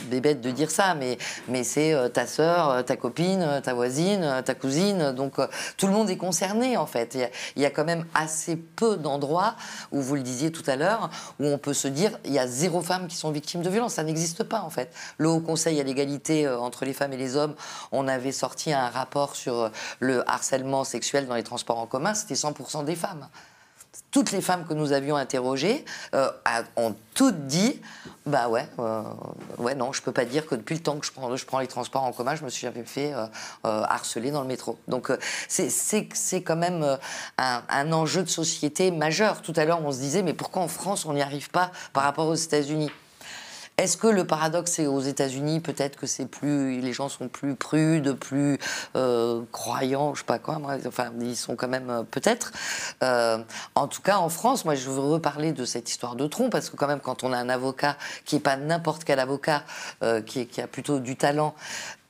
bébête de dire ça, mais c'est ta sœur, ta copine, ta voisine, ta cousine, donc tout le monde est concerné en fait. Il y a quand même assez peu d'endroits où, vous le disiez tout à l'heure, où on peut se dire il y a 0 femmes qui sont victimes de violences, ça n'existe pas en fait. Le Haut Conseil à l'égalité entre les femmes et les hommes, on avait sorti un rapport sur le harcèlement sexuel dans les transports en commun, c'était 100% des femmes. Toutes les femmes que nous avions interrogées ont toutes dit non, je peux pas dire que depuis le temps que je prends les transports en commun, je me suis jamais fait harceler dans le métro. Donc c'est quand même un enjeu de société majeur. Tout à l'heure, on se disait mais pourquoi en France on n'y arrive pas par rapport aux États-Unis ? Est-ce que le paradoxe, c'est aux États-Unis, peut-être que les gens sont plus prudes, plus croyants, je sais pas quoi, enfin, ils sont quand même peut-être. En tout cas, en France, moi, je veux reparler de cette histoire de tronc, parce que quand même, quand on a un avocat qui n'est pas n'importe quel avocat, qui a plutôt du talent,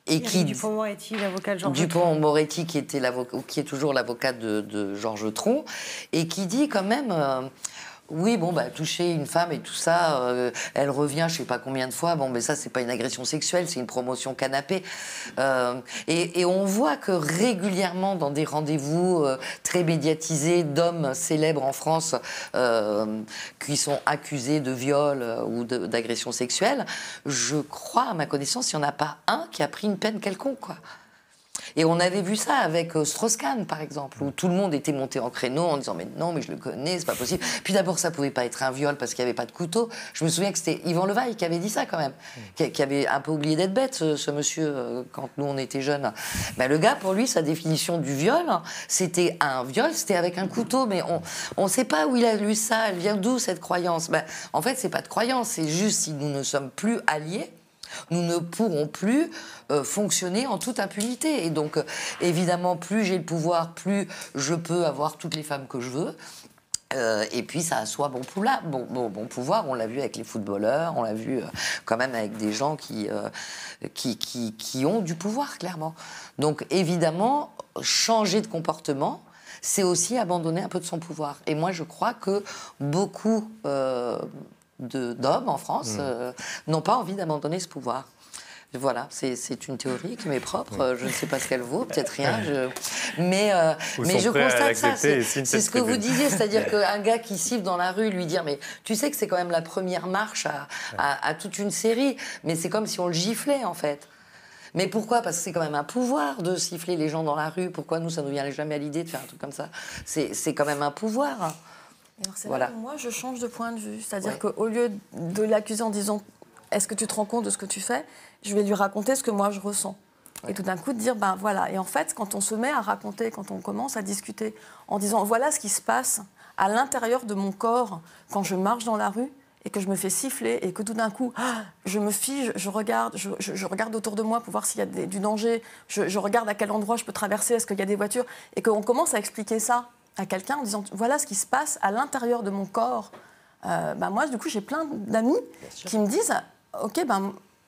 et qui Dupond-Moretti, l'avocat de Georges Dupond-Moretti, qui est toujours l'avocat de Georges Tron, et qui dit quand même... toucher une femme et tout ça, elle revient je sais pas combien de fois, mais ça c'est pas une agression sexuelle, c'est une promotion canapé. Et on voit que régulièrement dans des rendez-vous très médiatisés d'hommes célèbres en France qui sont accusés de viol ou d'agression sexuelle, je crois à ma connaissance, il n'y en a pas un qui a pris une peine quelconque, quoi. Et on avait vu ça avec Strauss-Kahn, par exemple, où tout le monde était monté en créneau en disant « mais non, mais je le connais, c'est pas possible ». Puis d'abord, ça pouvait pas être un viol parce qu'il n'y avait pas de couteau. Je me souviens que c'était Yvan Levaille qui avait dit ça, quand même, qui avait un peu oublié d'être bête, ce monsieur, quand nous, on était jeunes. Le gars, pour lui, sa définition du viol, c'était un viol, c'était avec un couteau, mais on sait pas où il a lu ça, elle vient d'où, cette croyance. En fait, c'est pas de croyance, c'est juste si nous ne sommes plus alliés, nous ne pourrons plus fonctionner en toute impunité. Et donc, évidemment, plus j'ai le pouvoir, plus je peux avoir toutes les femmes que je veux. Et puis, ça assoit bon pouvoir. On l'a vu avec les footballeurs, on l'a vu quand même avec des gens qui ont du pouvoir, clairement. Donc, évidemment, changer de comportement, c'est aussi abandonner un peu de son pouvoir. Et moi, je crois que beaucoup... d'hommes en France n'ont pas envie d'abandonner ce pouvoir. Voilà, c'est une théorie qui m'est propre. Je ne sais pas ce qu'elle vaut, peut-être rien. Mais je constate ça. C'est ce que vous disiez, c'est-à-dire qu'un gars qui siffle dans la rue, lui dire, mais tu sais que c'est quand même la première marche à toute une série. Mais c'est comme si on le giflait, en fait. Mais pourquoi? Parce que c'est quand même un pouvoir de siffler les gens dans la rue. Pourquoi nous, ça ne nous vient jamais à l'idée de faire un truc comme ça? C'est quand même un pouvoir. Alors c'est là que moi, je change de point de vue. C'est-à-dire qu'au lieu de l'accuser en disant « Est-ce que tu te rends compte de ce que tu fais ?» je vais lui raconter ce que moi, je ressens. Ouais. Et tout d'un coup, de dire « Ben voilà ». Et en fait, quand on se met à raconter, quand on commence à discuter en disant « Voilà ce qui se passe à l'intérieur de mon corps quand je marche dans la rue », et que je me fais siffler, et que tout d'un coup, je me fige, je regarde autour de moi pour voir s'il y a du danger, je regarde à quel endroit je peux traverser, est-ce qu'il y a des voitures, et qu'on commence à expliquer ça à quelqu'un en disant, voilà ce qui se passe à l'intérieur de mon corps. Moi, du coup, j'ai plein d'amis qui me disent, OK,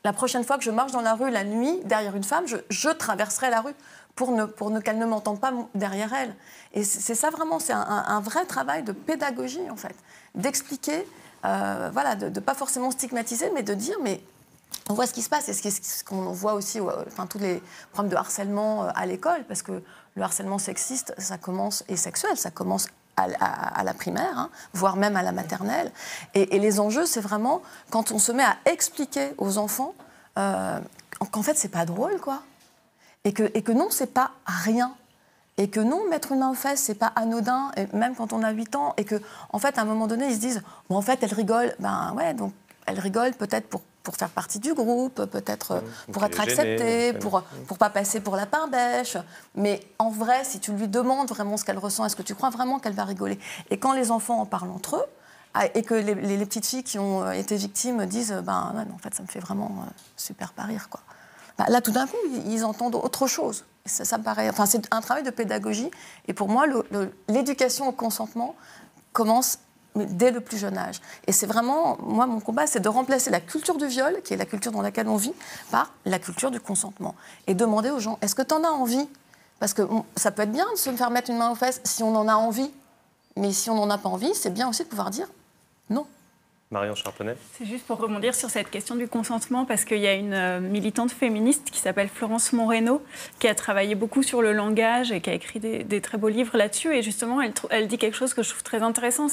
la prochaine fois que je marche dans la rue, la nuit, derrière une femme, je traverserai la rue pour qu'elle ne m'entende pas derrière elle. Et c'est ça vraiment, c'est un vrai travail de pédagogie, en fait, d'expliquer... de ne pas forcément stigmatiser, mais de dire, mais on voit ce qui se passe, et ce qu'on voit aussi, tous les problèmes de harcèlement à l'école, parce que le harcèlement sexiste, ça commence, et sexuel, ça commence à la primaire, voire même à la maternelle. Et les enjeux, c'est vraiment quand on se met à expliquer aux enfants qu'en fait, c'est pas drôle, quoi. Et que non, c'est pas rien. Et que non, mettre une main aux fesses, c'est pas anodin, et même quand on a 8 ans, et qu'en fait, à un moment donné, ils se disent, bon, en fait, elle rigole, donc elle rigole peut-être pour faire partie du groupe, peut-être pour être acceptée, pour pas passer pour la pain-bêche. Mais en vrai, si tu lui demandes vraiment ce qu'elle ressent, est-ce que tu crois vraiment qu'elle va rigoler? Et quand les enfants en parlent entre eux, et que les petites filles qui ont été victimes disent, non, en fait, ça me fait vraiment super pas rire, quoi. Là, tout d'un coup, ils entendent autre chose. Ça me paraît... Enfin, c'est un travail de pédagogie. Et pour moi, l'éducation au consentement commence dès le plus jeune âge. Et c'est vraiment... Moi, mon combat, c'est de remplacer la culture du viol, qui est la culture dans laquelle on vit, par la culture du consentement. Et demander aux gens, est-ce que tu en as envie? Parce que ça peut être bien de se faire mettre une main aux fesses si on en a envie. Mais si on n'en a pas envie, c'est bien aussi de pouvoir dire non. Marion Charpenay. C'est juste pour rebondir sur cette question du consentement, parce qu'il y a une militante féministe qui s'appelle Florence Moreno, qui a travaillé beaucoup sur le langage et qui a écrit des très beaux livres là-dessus. Et justement, elle dit quelque chose que je trouve très intéressant.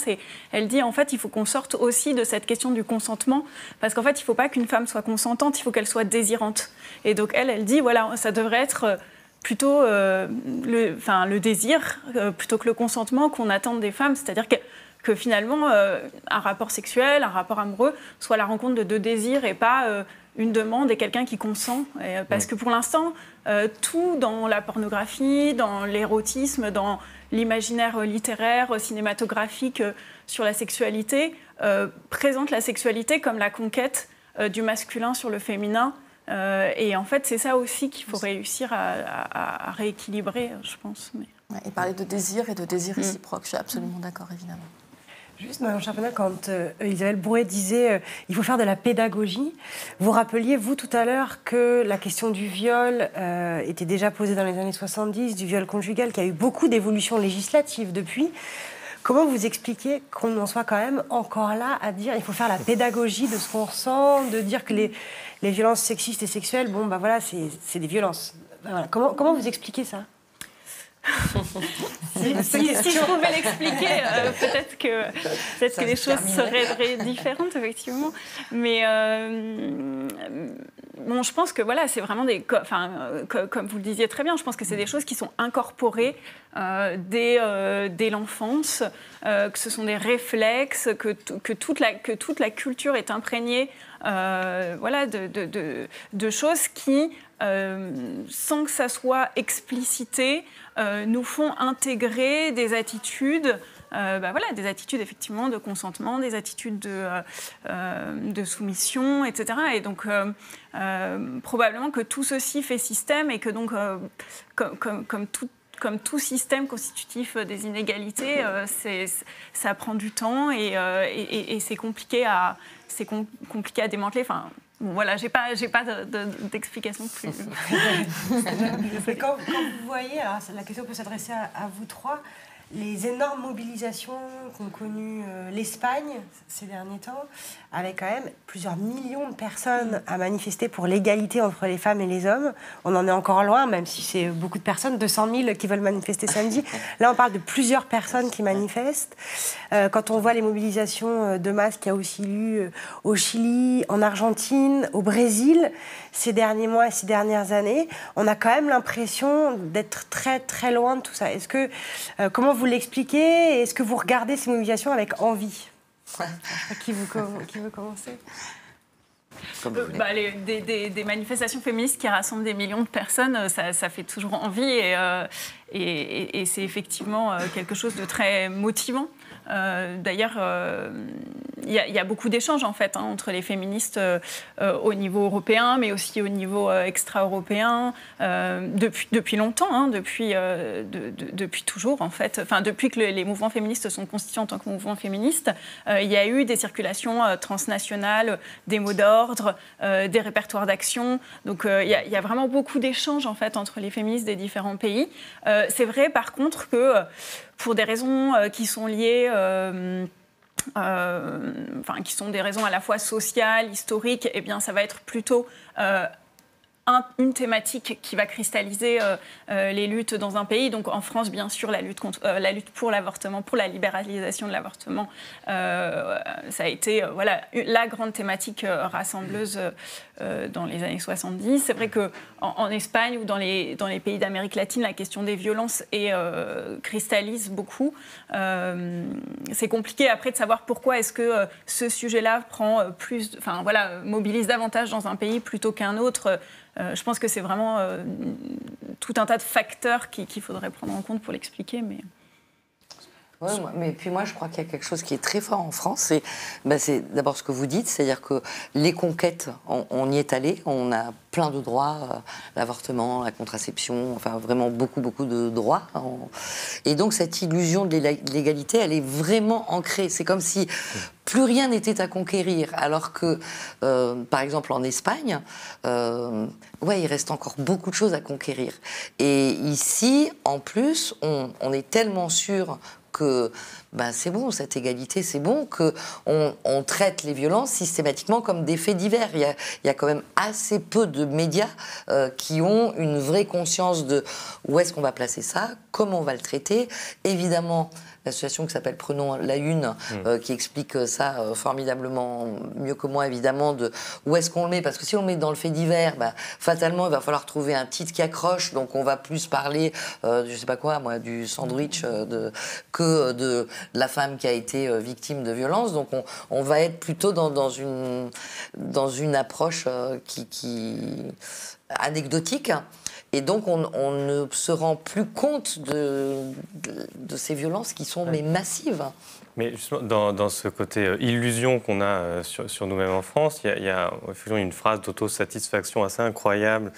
Elle dit, en fait, il faut qu'on sorte aussi de cette question du consentement, parce qu'en fait, il ne faut pas qu'une femme soit consentante, il faut qu'elle soit désirante. Et donc, elle dit, voilà, ça devrait être... plutôt le désir, plutôt que le consentement qu'on attend des femmes, c'est-à-dire que finalement, un rapport sexuel, un rapport amoureux, soit la rencontre de deux désirs et pas une demande et quelqu'un qui consent. Parce que pour l'instant, tout dans la pornographie, dans l'érotisme, dans l'imaginaire littéraire, cinématographique sur la sexualité, présente la sexualité comme la conquête du masculin sur le féminin. Et en fait, c'est ça aussi qu'il faut réussir à rééquilibrer, je pense. Et parler de désir et de désir réciproque, je suis absolument d'accord, évidemment. Juste, Marion Charpenay, quand Isabelle Brouet disait il faut faire de la pédagogie, vous rappeliez, vous, tout à l'heure, que la question du viol était déjà posée dans les années 70, du viol conjugal, qu'il y a eu beaucoup d'évolutions législatives depuis. Comment vous expliquez qu'on en soit quand même encore là à dire il faut faire la pédagogie de ce qu'on ressent, de dire que les violences sexistes et sexuelles, c'est des violences. Voilà. Comment vous expliquez ça? Si je pouvais l'expliquer, peut-être que les choses seraient différentes, effectivement. Mais je pense que voilà, c'est vraiment comme vous le disiez très bien, je pense que c'est des choses qui sont incorporées dès l'enfance, que ce sont des réflexes, que toute la culture est imprégnée de choses qui, sans que ça soit explicité, nous font intégrer des attitudes, des attitudes effectivement de consentement, des attitudes de soumission, etc. Et donc probablement que tout ceci fait système et que donc comme tout système constitutif des inégalités, ça prend du temps et c'est compliqué à démanteler. Enfin, bon, voilà, j'ai pas d'explication plus. Quand vous voyez, alors la question peut s'adresser à vous trois, les énormes mobilisations qu'ont connues l'Espagne ces derniers temps, avec quand même plusieurs millions de personnes à manifester pour l'égalité entre les femmes et les hommes. On en est encore loin, même si c'est beaucoup de personnes, 200 000 qui veulent manifester samedi. Là, on parle de plusieurs personnes qui manifestent. Quand on voit les mobilisations de masse qu'il y a aussi eu au Chili, en Argentine, au Brésil, ces derniers mois et ces dernières années, on a quand même l'impression d'être très, très loin de tout ça. Comment vous l'expliquez? Est-ce que vous regardez ces mobilisations avec envie? Qui veut commencer? Des manifestations féministes qui rassemblent des millions de personnes, ça fait toujours envie et c'est effectivement quelque chose de très motivant. D'ailleurs, il y a beaucoup d'échanges en fait entre les féministes au niveau européen, mais aussi au niveau extra-européen depuis longtemps, depuis toujours en fait. Enfin, depuis que les mouvements féministes sont constitués en tant que mouvements féministes, il y a eu des circulations transnationales, des mots d'ordre, des répertoires d'action. Donc, il y a vraiment beaucoup d'échanges en fait entre les féministes des différents pays. C'est vrai, par contre, que pour des raisons qui sont liées, qui sont des raisons à la fois sociales, historiques, eh bien, ça va être plutôt une thématique qui va cristalliser les luttes dans un pays. Donc en France, bien sûr, la lutte pour l'avortement, pour la libéralisation de l'avortement, ça a été la grande thématique rassembleuse dans les années 70. C'est vrai qu'en Espagne ou dans les pays d'Amérique latine, la question des violences cristallise beaucoup. C'est compliqué après de savoir pourquoi est-ce que ce sujet-là mobilise davantage dans un pays plutôt qu'un autre. Je pense que c'est vraiment tout un tas de facteurs qu'il faudrait prendre en compte pour l'expliquer. Ouais, mais puis moi, je crois qu'il y a quelque chose qui est très fort en France. C'est d'abord ce que vous dites, c'est-à-dire que les conquêtes, on y est allé, on a plein de droits, l'avortement, la contraception, enfin vraiment beaucoup de droits. Et donc cette illusion de l'égalité, elle est vraiment ancrée. C'est comme si plus rien n'était à conquérir, alors que, par exemple, en Espagne, il reste encore beaucoup de choses à conquérir. Et ici, en plus, on est tellement sûr que c'est bon, cette égalité, c'est bon, qu'on traite les violences systématiquement comme des faits divers. Il y a quand même assez peu de médias qui ont une vraie conscience de où est-ce qu'on va placer ça, comment on va le traiter. Évidemment, l'association qui s'appelle Prenons la Une, qui explique ça formidablement mieux que moi, évidemment, de où est-ce qu'on le met. Parce que si on le met dans le fait divers, fatalement, il va falloir trouver un titre qui accroche. Donc, on va plus parler, je sais pas quoi, moi, du sandwich que de la femme qui a été victime de violence. Donc, on va être plutôt dans une approche qui anecdotique. Et donc, on ne se rend plus compte de ces violences qui sont massives. Mais justement, dans ce côté illusion qu'on a sur nous-mêmes en France, il y a une phrase d'autosatisfaction assez incroyable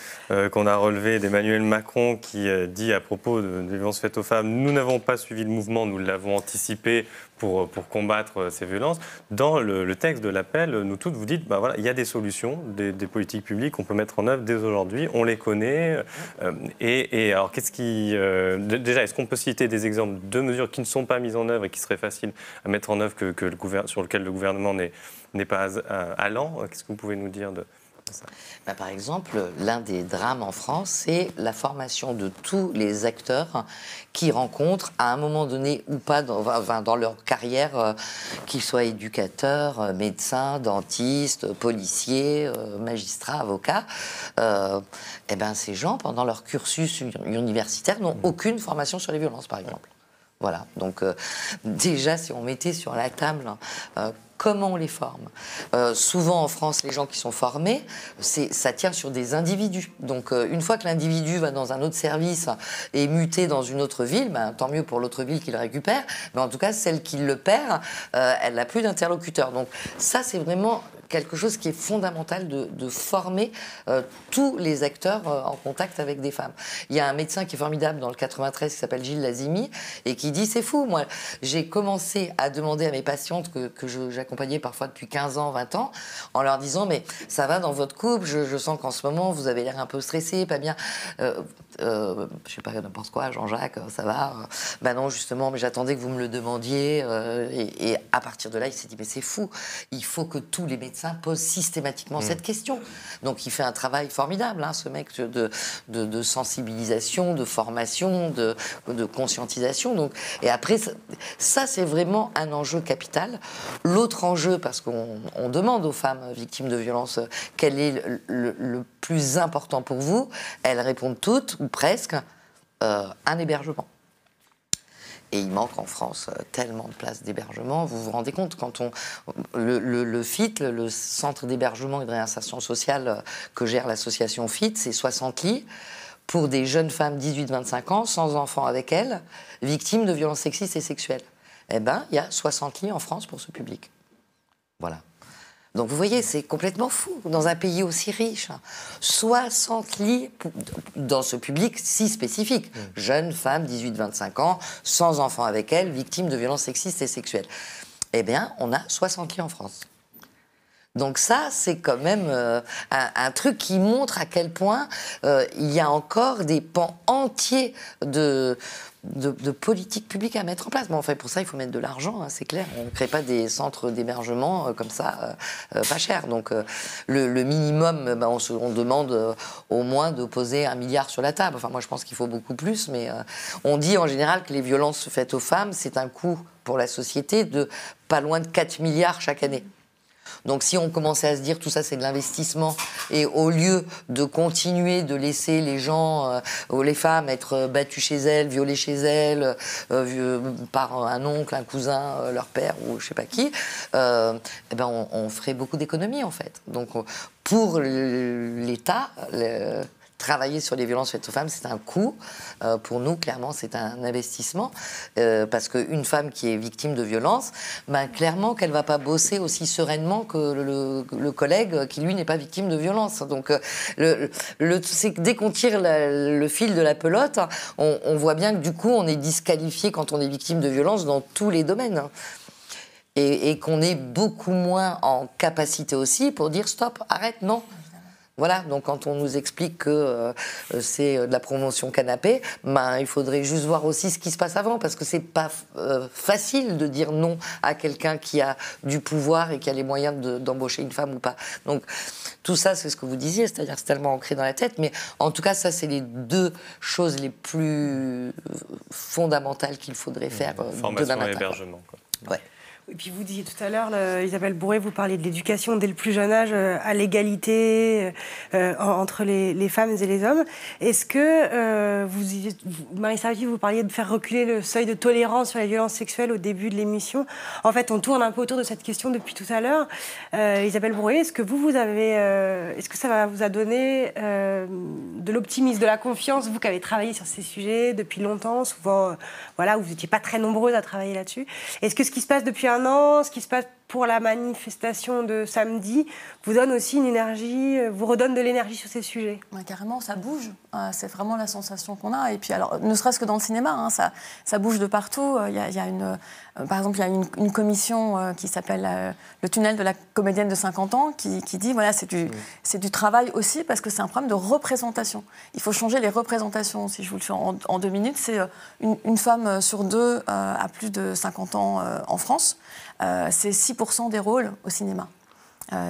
qu'on a relevée d'Emmanuel Macron qui dit à propos de violences faites aux femmes « Nous n'avons pas suivi le mouvement, nous l'avons anticipé pour combattre ces violences ». Dans le texte de l'appel, nous toutes, vous dites il y a des solutions, des politiques publiques qu'on peut mettre en œuvre dès aujourd'hui, on les connaît. Et alors, déjà, est-ce qu'on peut citer des exemples de mesures qui ne sont pas mises en œuvre et qui seraient faciles à mettre en œuvre sur lequel le gouvernement n'est pas allant? Qu'est-ce que vous pouvez nous dire de ça? Par exemple, l'un des drames en France, c'est la formation de tous les acteurs qui rencontrent à un moment donné ou pas dans leur carrière, qu'ils soient éducateurs, médecins, dentistes, policiers, magistrats, avocats. Ces gens, pendant leur cursus universitaire, n'ont aucune formation sur les violences, par exemple. Voilà, donc déjà, si on mettait sur la table comment on les forme. Souvent en France, les gens qui sont formés, ça tient sur des individus. Donc une fois que l'individu va dans un autre service et est muté dans une autre ville, tant mieux pour l'autre ville qui le récupère, mais en tout cas, celle qui le perd, elle n'a plus d'interlocuteur. Donc ça, c'est vraiment quelque chose qui est fondamental de former tous les acteurs en contact avec des femmes. Il y a un médecin qui est formidable dans le 93 qui s'appelle Gilles Lazimi et qui dit « C'est fou, moi, j'ai commencé à demander à mes patientes que j'accompagne accompagner parfois depuis 15 ans, 20 ans, en leur disant, mais ça va dans votre couple, je sens qu'en ce moment, vous avez l'air un peu stressé, pas bien. Je sais pas, n'importe quoi, Jean-Jacques, ça va. Ben non, justement, mais j'attendais que vous me le demandiez. Et à partir de là, il s'est dit, mais c'est fou, il faut que tous les médecins posent systématiquement cette question. Donc il fait un travail formidable, hein, ce mec, de sensibilisation, de formation, de conscientisation. Donc, et après, ça, c'est vraiment un enjeu capital. L'autre enjeu, parce qu'on demande aux femmes victimes de violences quel est le plus important pour vous, elles répondent toutes, ou presque, un hébergement. Et il manque en France tellement de places d'hébergement. Vous vous rendez compte, quand le FIT, le Centre d'hébergement et de réinsertion sociale que gère l'association FIT, c'est 60 lits pour des jeunes femmes 18-25 ans, sans enfants avec elles, victimes de violences sexistes et sexuelles. Eh bien, il y a 60 lits en France pour ce public. Voilà. Donc vous voyez, c'est complètement fou, dans un pays aussi riche. 60 lits dans ce public si spécifique. Jeunes femmes, 18-25 ans, sans enfants avec elles, victimes de violences sexistes et sexuelles. Eh bien, on a 60 lits en France. Donc ça, c'est quand même un truc qui montre à quel point il y a encore des pans entiers de politique publique à mettre en place. Bon, enfin, pour ça, il faut mettre de l'argent, hein, c'est clair. On ne crée pas des centres d'hébergement comme ça, pas cher. Donc, le minimum, on demande au moins de poser 1 milliard sur la table. Enfin, moi, je pense qu'il faut beaucoup plus, mais on dit en général que les violences faites aux femmes, c'est un coût pour la société de pas loin de 4 milliards chaque année. Donc si on commençait à se dire tout ça c'est de l'investissement et au lieu de continuer de laisser les gens ou les femmes être battues chez elles, violées chez elles par un oncle, un cousin, leur père ou je sais pas qui, eh ben on ferait beaucoup d'économies en fait. Donc pour l'État, travailler sur les violences faites aux femmes, c'est un coût. Pour nous, clairement, c'est un investissement. Parce qu'une femme qui est victime de violence, ben, clairement qu'elle ne va pas bosser aussi sereinement que le collègue qui, lui, n'est pas victime de violence. Donc, c'est que dès qu'on tire le fil de la pelote, on voit bien que, du coup, on est disqualifié quand on est victime de violence dans tous les domaines. Et qu'on est beaucoup moins en capacité aussi pour dire « stop, arrête, non ». Voilà, donc quand on nous explique que c'est de la promotion canapé, ben, il faudrait juste voir aussi ce qui se passe avant, parce que c'est pas facile de dire non à quelqu'un qui a du pouvoir et qui a les moyens d'embaucher une femme ou pas. Donc tout ça, c'est ce que vous disiez, c'est-à-dire que c'est tellement ancré dans la tête, mais en tout cas, ça, c'est les deux choses les plus fondamentales qu'il faudrait faire demain matin. Et hébergement, quoi. Ouais. Et puis vous disiez tout à l'heure, Isabelle Bourré, vous parliez de l'éducation dès le plus jeune âge à l'égalité entre les femmes et les hommes. Est-ce que, Marie Servetti, vous parliez de faire reculer le seuil de tolérance sur les violences sexuelles au début de l'émission. En fait, on tourne un peu autour de cette question depuis tout à l'heure. Isabelle Bourré, est-ce que est-ce que ça vous a donné de l'optimisme, de la confiance, vous qui avez travaillé sur ces sujets depuis longtemps, souvent, voilà, vous n'étiez pas très nombreuses à travailler là-dessus. Est-ce que ce qui se passe depuis un an, ce qui se passe pour la manifestation de samedi, vous donne aussi une énergie, vous redonne de l'énergie sur ces sujets? Carrément, ça bouge. C'est vraiment la sensation qu'on a. Et puis, alors, ne serait-ce que dans le cinéma, hein, ça bouge de partout. Il y a par exemple, il y a une commission qui s'appelle Le tunnel de la comédienne de 50 ans qui dit, voilà, c'est du travail aussi parce que c'est un problème de représentation. Il faut changer les représentations. Si je vous le fais en 2 minutes, c'est une femme sur 2 à plus de 50 ans en France. C'est 6% des rôles au cinéma.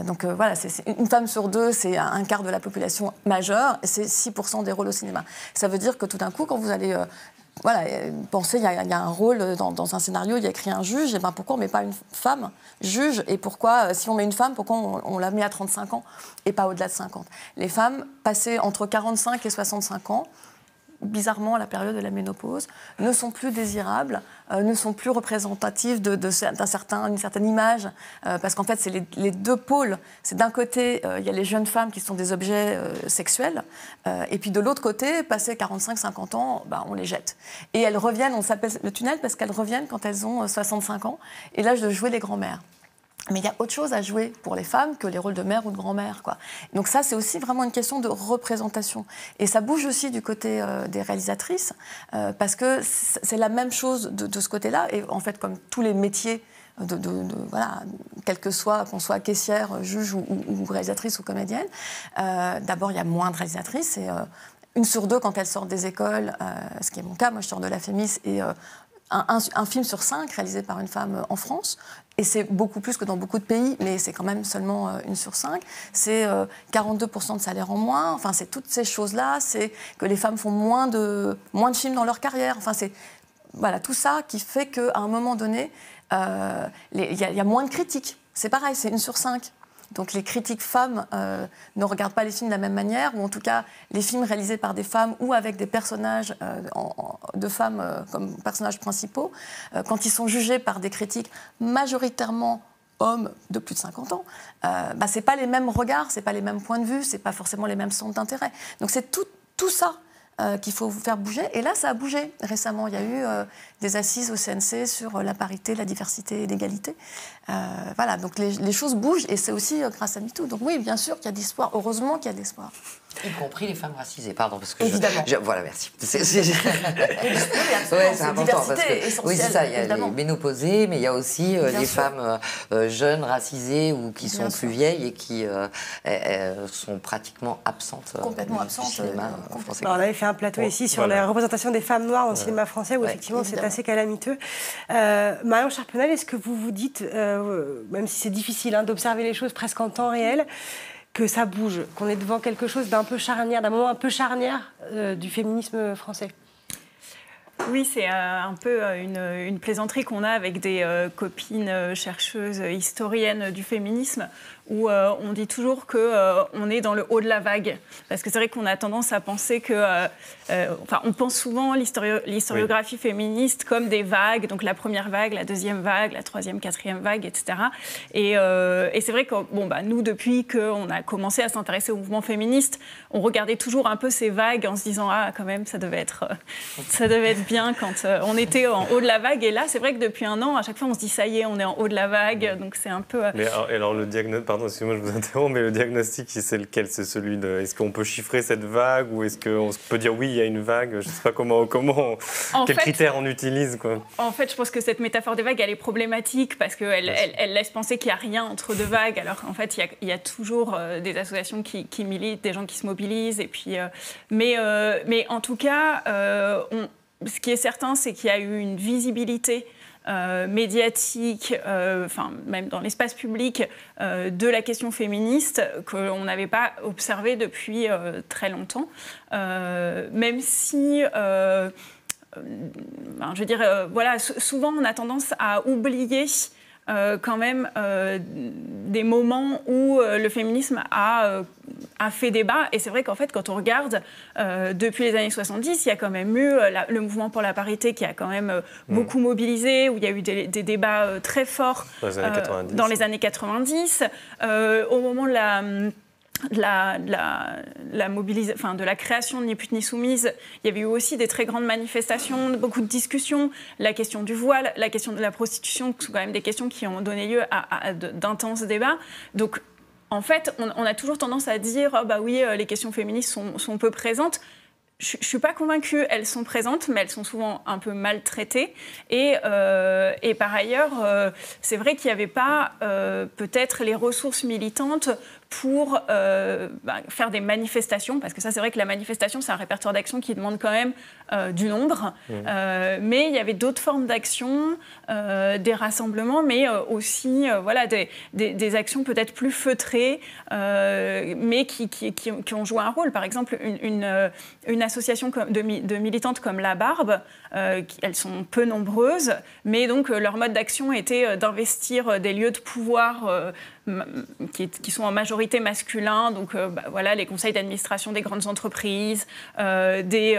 Donc voilà, c'est une femme sur 2, c'est un quart de la population majeure, et c'est 6% des rôles au cinéma. Ça veut dire que tout d'un coup, quand vous allez penser, il y a un rôle dans un scénario, il y a écrit un juge, et ben pourquoi on ne met pas une femme juge? Et pourquoi, si on met une femme, pourquoi on la met à 35 ans et pas au-delà de 50? Les femmes, passées entre 45 et 65 ans, bizarrement à la période de la ménopause, ne sont plus désirables, ne sont plus représentatives d'une certaine image, parce qu'en fait, c'est les deux pôles. C'est d'un côté, il y a les jeunes femmes qui sont des objets sexuels, et puis de l'autre côté, passé 45-50 ans, on les jette. Et elles reviennent, on s'appelle le tunnel, parce qu'elles reviennent quand elles ont 65 ans, et l'âge de jouer les grands-mères. Mais il y a autre chose à jouer pour les femmes que les rôles de mère ou de grand-mère, quoi. Donc ça, c'est aussi vraiment une question de représentation. Et ça bouge aussi du côté des réalisatrices, parce que c'est la même chose de ce côté-là. Et en fait, comme tous les métiers, voilà, quel que soit, qu'on soit caissière, juge ou réalisatrice ou comédienne, d'abord, il y a moins de réalisatrices. Et, 1 sur 2, quand elles sortent des écoles, ce qui est mon cas, moi je sors de la Fémis, et un film sur 5 réalisé par une femme en France. Et c'est beaucoup plus que dans beaucoup de pays, mais c'est quand même seulement 1 sur 5. C'est 42% de salaire en moins. Enfin, c'est toutes ces choses-là. C'est que les femmes font moins de films dans leur carrière. Enfin, c'est voilà, tout ça qui fait qu'à un moment donné, il y a moins de critiques. C'est pareil, c'est 1 sur 5. Donc les critiques femmes ne regardent pas les films de la même manière, ou en tout cas les films réalisés par des femmes ou avec des personnages de femmes comme personnages principaux, quand ils sont jugés par des critiques majoritairement hommes de plus de 50 ans, c'est pas les mêmes regards, c'est pas les mêmes points de vue, c'est pas forcément les mêmes centres d'intérêt. Donc c'est tout ça qu'il faut vous faire bouger. Et là, ça a bougé récemment. Il y a eu des assises au CNC sur la parité, la diversité et l'égalité. Voilà, donc les choses bougent, et c'est aussi grâce à MeToo. Donc oui, bien sûr qu'il y a de l'espoir. Heureusement qu'il y a de l'espoir. Y compris les femmes racisées, pardon. Parce que évidemment. Voilà, merci. Oui, c'est important. Parce que, essentielle, oui, c'est ça. Il y a évidemment. les ménopausées, mais il y a aussi les sûr. femmes jeunes, racisées, ou qui sont Bien plus sûr. vieilles et qui sont pratiquement absentes Complètement absentes, du cinéma français. Alors, on avait fait un plateau ici sur la représentation des femmes noires dans le cinéma français, où effectivement c'est assez calamiteux. Marion Charpenel, est-ce que vous vous dites, même si c'est difficile d'observer les choses presque en temps réel, que ça bouge, qu'on est devant quelque chose d'un peu charnière, d'un moment un peu charnière du féminisme français? Oui, c'est un peu une plaisanterie qu'on a avec des copines chercheuses, historiennes du féminisme, où on dit toujours qu'on est dans le haut de la vague. Parce que c'est vrai qu'on a tendance à penser que... on pense souvent l'historiographie féministe comme des vagues, donc la première vague, la deuxième vague, la troisième, quatrième vague, etc. Et c'est vrai que nous, depuis qu'on a commencé à s'intéresser au mouvement féministe, on regardait toujours un peu ces vagues en se disant « Ah, quand même, ça devait être bien quand on était en haut de la vague ». Et là, c'est vrai que depuis 1 an, à chaque fois, on se dit « Ça y est, on est en haut de la vague ». Donc c'est un peu... Mais alors le diagnostic, pardon, excusez-moi, je vous interromps, mais le diagnostic, c'est lequel? C'est celui de... Est-ce qu'on peut chiffrer cette vague, ou est-ce qu'on peut dire oui, il y a une vague? Je ne sais pas quels critères on utilise, quoi. En fait, je pense que cette métaphore des vagues, elle est problématique parce qu'elle laisse penser qu'il n'y a rien entre 2 vagues. Alors qu'en fait, il y a toujours des associations qui militent, des gens qui se mobilisent. Et puis, mais en tout cas, ce qui est certain, c'est qu'il y a eu une visibilité médiatique, même dans l'espace public, de la question féministe qu'on n'avait pas observée depuis très longtemps. Même si, souvent on a tendance à oublier quand même des moments où le féminisme a fait débat. Et c'est vrai qu'en fait, quand on regarde, depuis les années 70, il y a quand même eu le mouvement pour la parité qui a quand même beaucoup mobilisé, où il y a eu des débats très forts dans les années 90. Au moment de la création de Ni pute ni soumise, il y avait eu aussi des très grandes manifestations, beaucoup de discussions, la question du voile, la question de la prostitution, qui sont quand même des questions qui ont donné lieu à d'intenses débats. Donc, en fait, on a toujours tendance à dire les questions féministes sont peu présentes. Je ne suis pas convaincue, elles sont présentes, mais elles sont souvent un peu maltraitées. Et par ailleurs, c'est vrai qu'il n'y avait pas peut-être les ressources militantes pour faire des manifestations, parce que ça, c'est vrai que la manifestation, c'est un répertoire d'action qui demande quand même du nombre. Mais il y avait d'autres formes d'action, des rassemblements, mais aussi des actions peut-être plus feutrées, mais qui ont joué un rôle. Par exemple, une association de militantes comme La Barbe, elles sont peu nombreuses, mais donc leur mode d'action était d'investir des lieux de pouvoir qui sont en majorité masculins, donc les conseils d'administration des grandes entreprises, des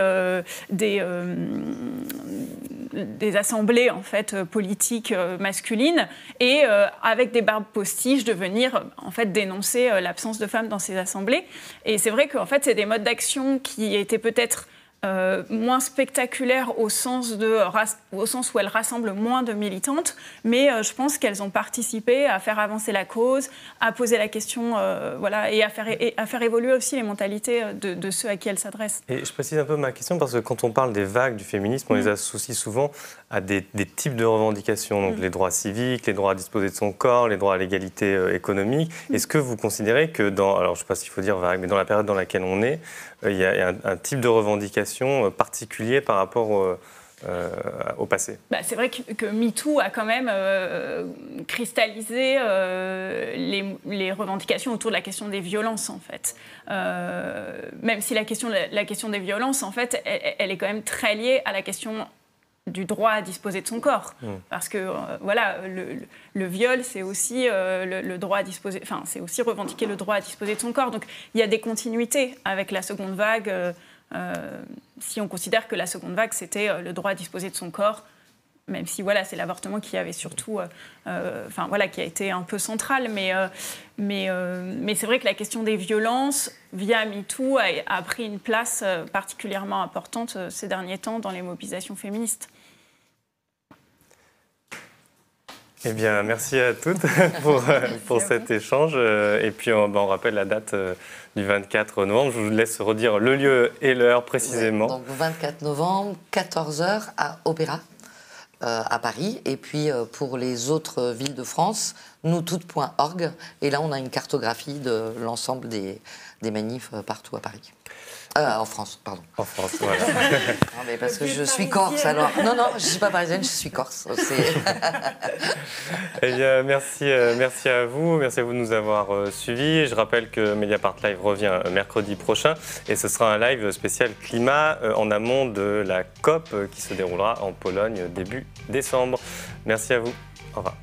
assemblées en fait politiques masculines, et avec des barbes postiches de venir en fait dénoncer l'absence de femmes dans ces assemblées. Et c'est vrai qu'en fait c'est des modes d'action qui étaient peut-être moins spectaculaires au sens où elles rassemblent moins de militantes, mais je pense qu'elles ont participé à faire avancer la cause, à poser la question, voilà, et à faire évoluer aussi les mentalités de ceux à qui elles s'adressent. Et je précise un peu ma question parce que quand on parle des vagues du féminisme, on les associe souvent à des types de revendications, donc les droits civiques, les droits à disposer de son corps, les droits à l'égalité économique. Est-ce que vous considérez que alors je ne sais pas s'il faut dire vague, mais dans la période dans laquelle on est, il y a un type de revendication particulier par rapport au passé? C'est vrai que MeToo a quand même cristallisé les revendications autour de la question des violences, en fait. Même si la question des violences, en fait, elle est quand même très liée à la question du droit à disposer de son corps. Parce que, voilà, le viol, c'est aussi le droit à disposer... Enfin, c'est aussi revendiquer le droit à disposer de son corps. Donc, il y a des continuités avec la seconde vague. Si on considère que la seconde vague, c'était le droit à disposer de son corps, même si, voilà, c'est l'avortement qui avait surtout... Enfin, voilà, qui a été un peu central. Mais c'est vrai que la question des violences, via MeToo, a pris une place particulièrement importante ces derniers temps dans les mobilisations féministes. Eh bien, merci à toutes pour cet échange. Et puis, on rappelle la date du 24 novembre. Je vous laisse redire le lieu et l'heure précisément. Donc, 24 novembre, 14h à Opéra, à Paris. Et puis, pour les autres villes de France, noustoutes.org. Et là, on a une cartographie de l'ensemble des manifs partout à Paris. En France, pardon. En France, voilà. Non, mais parce que je suis corse, alors. Non, je ne suis pas parisienne, je suis corse. Eh bien, merci à vous de nous avoir suivis. Je rappelle que Mediapart Live revient mercredi prochain et ce sera un live spécial climat en amont de la COP qui se déroulera en Pologne début décembre. Merci à vous. Au revoir.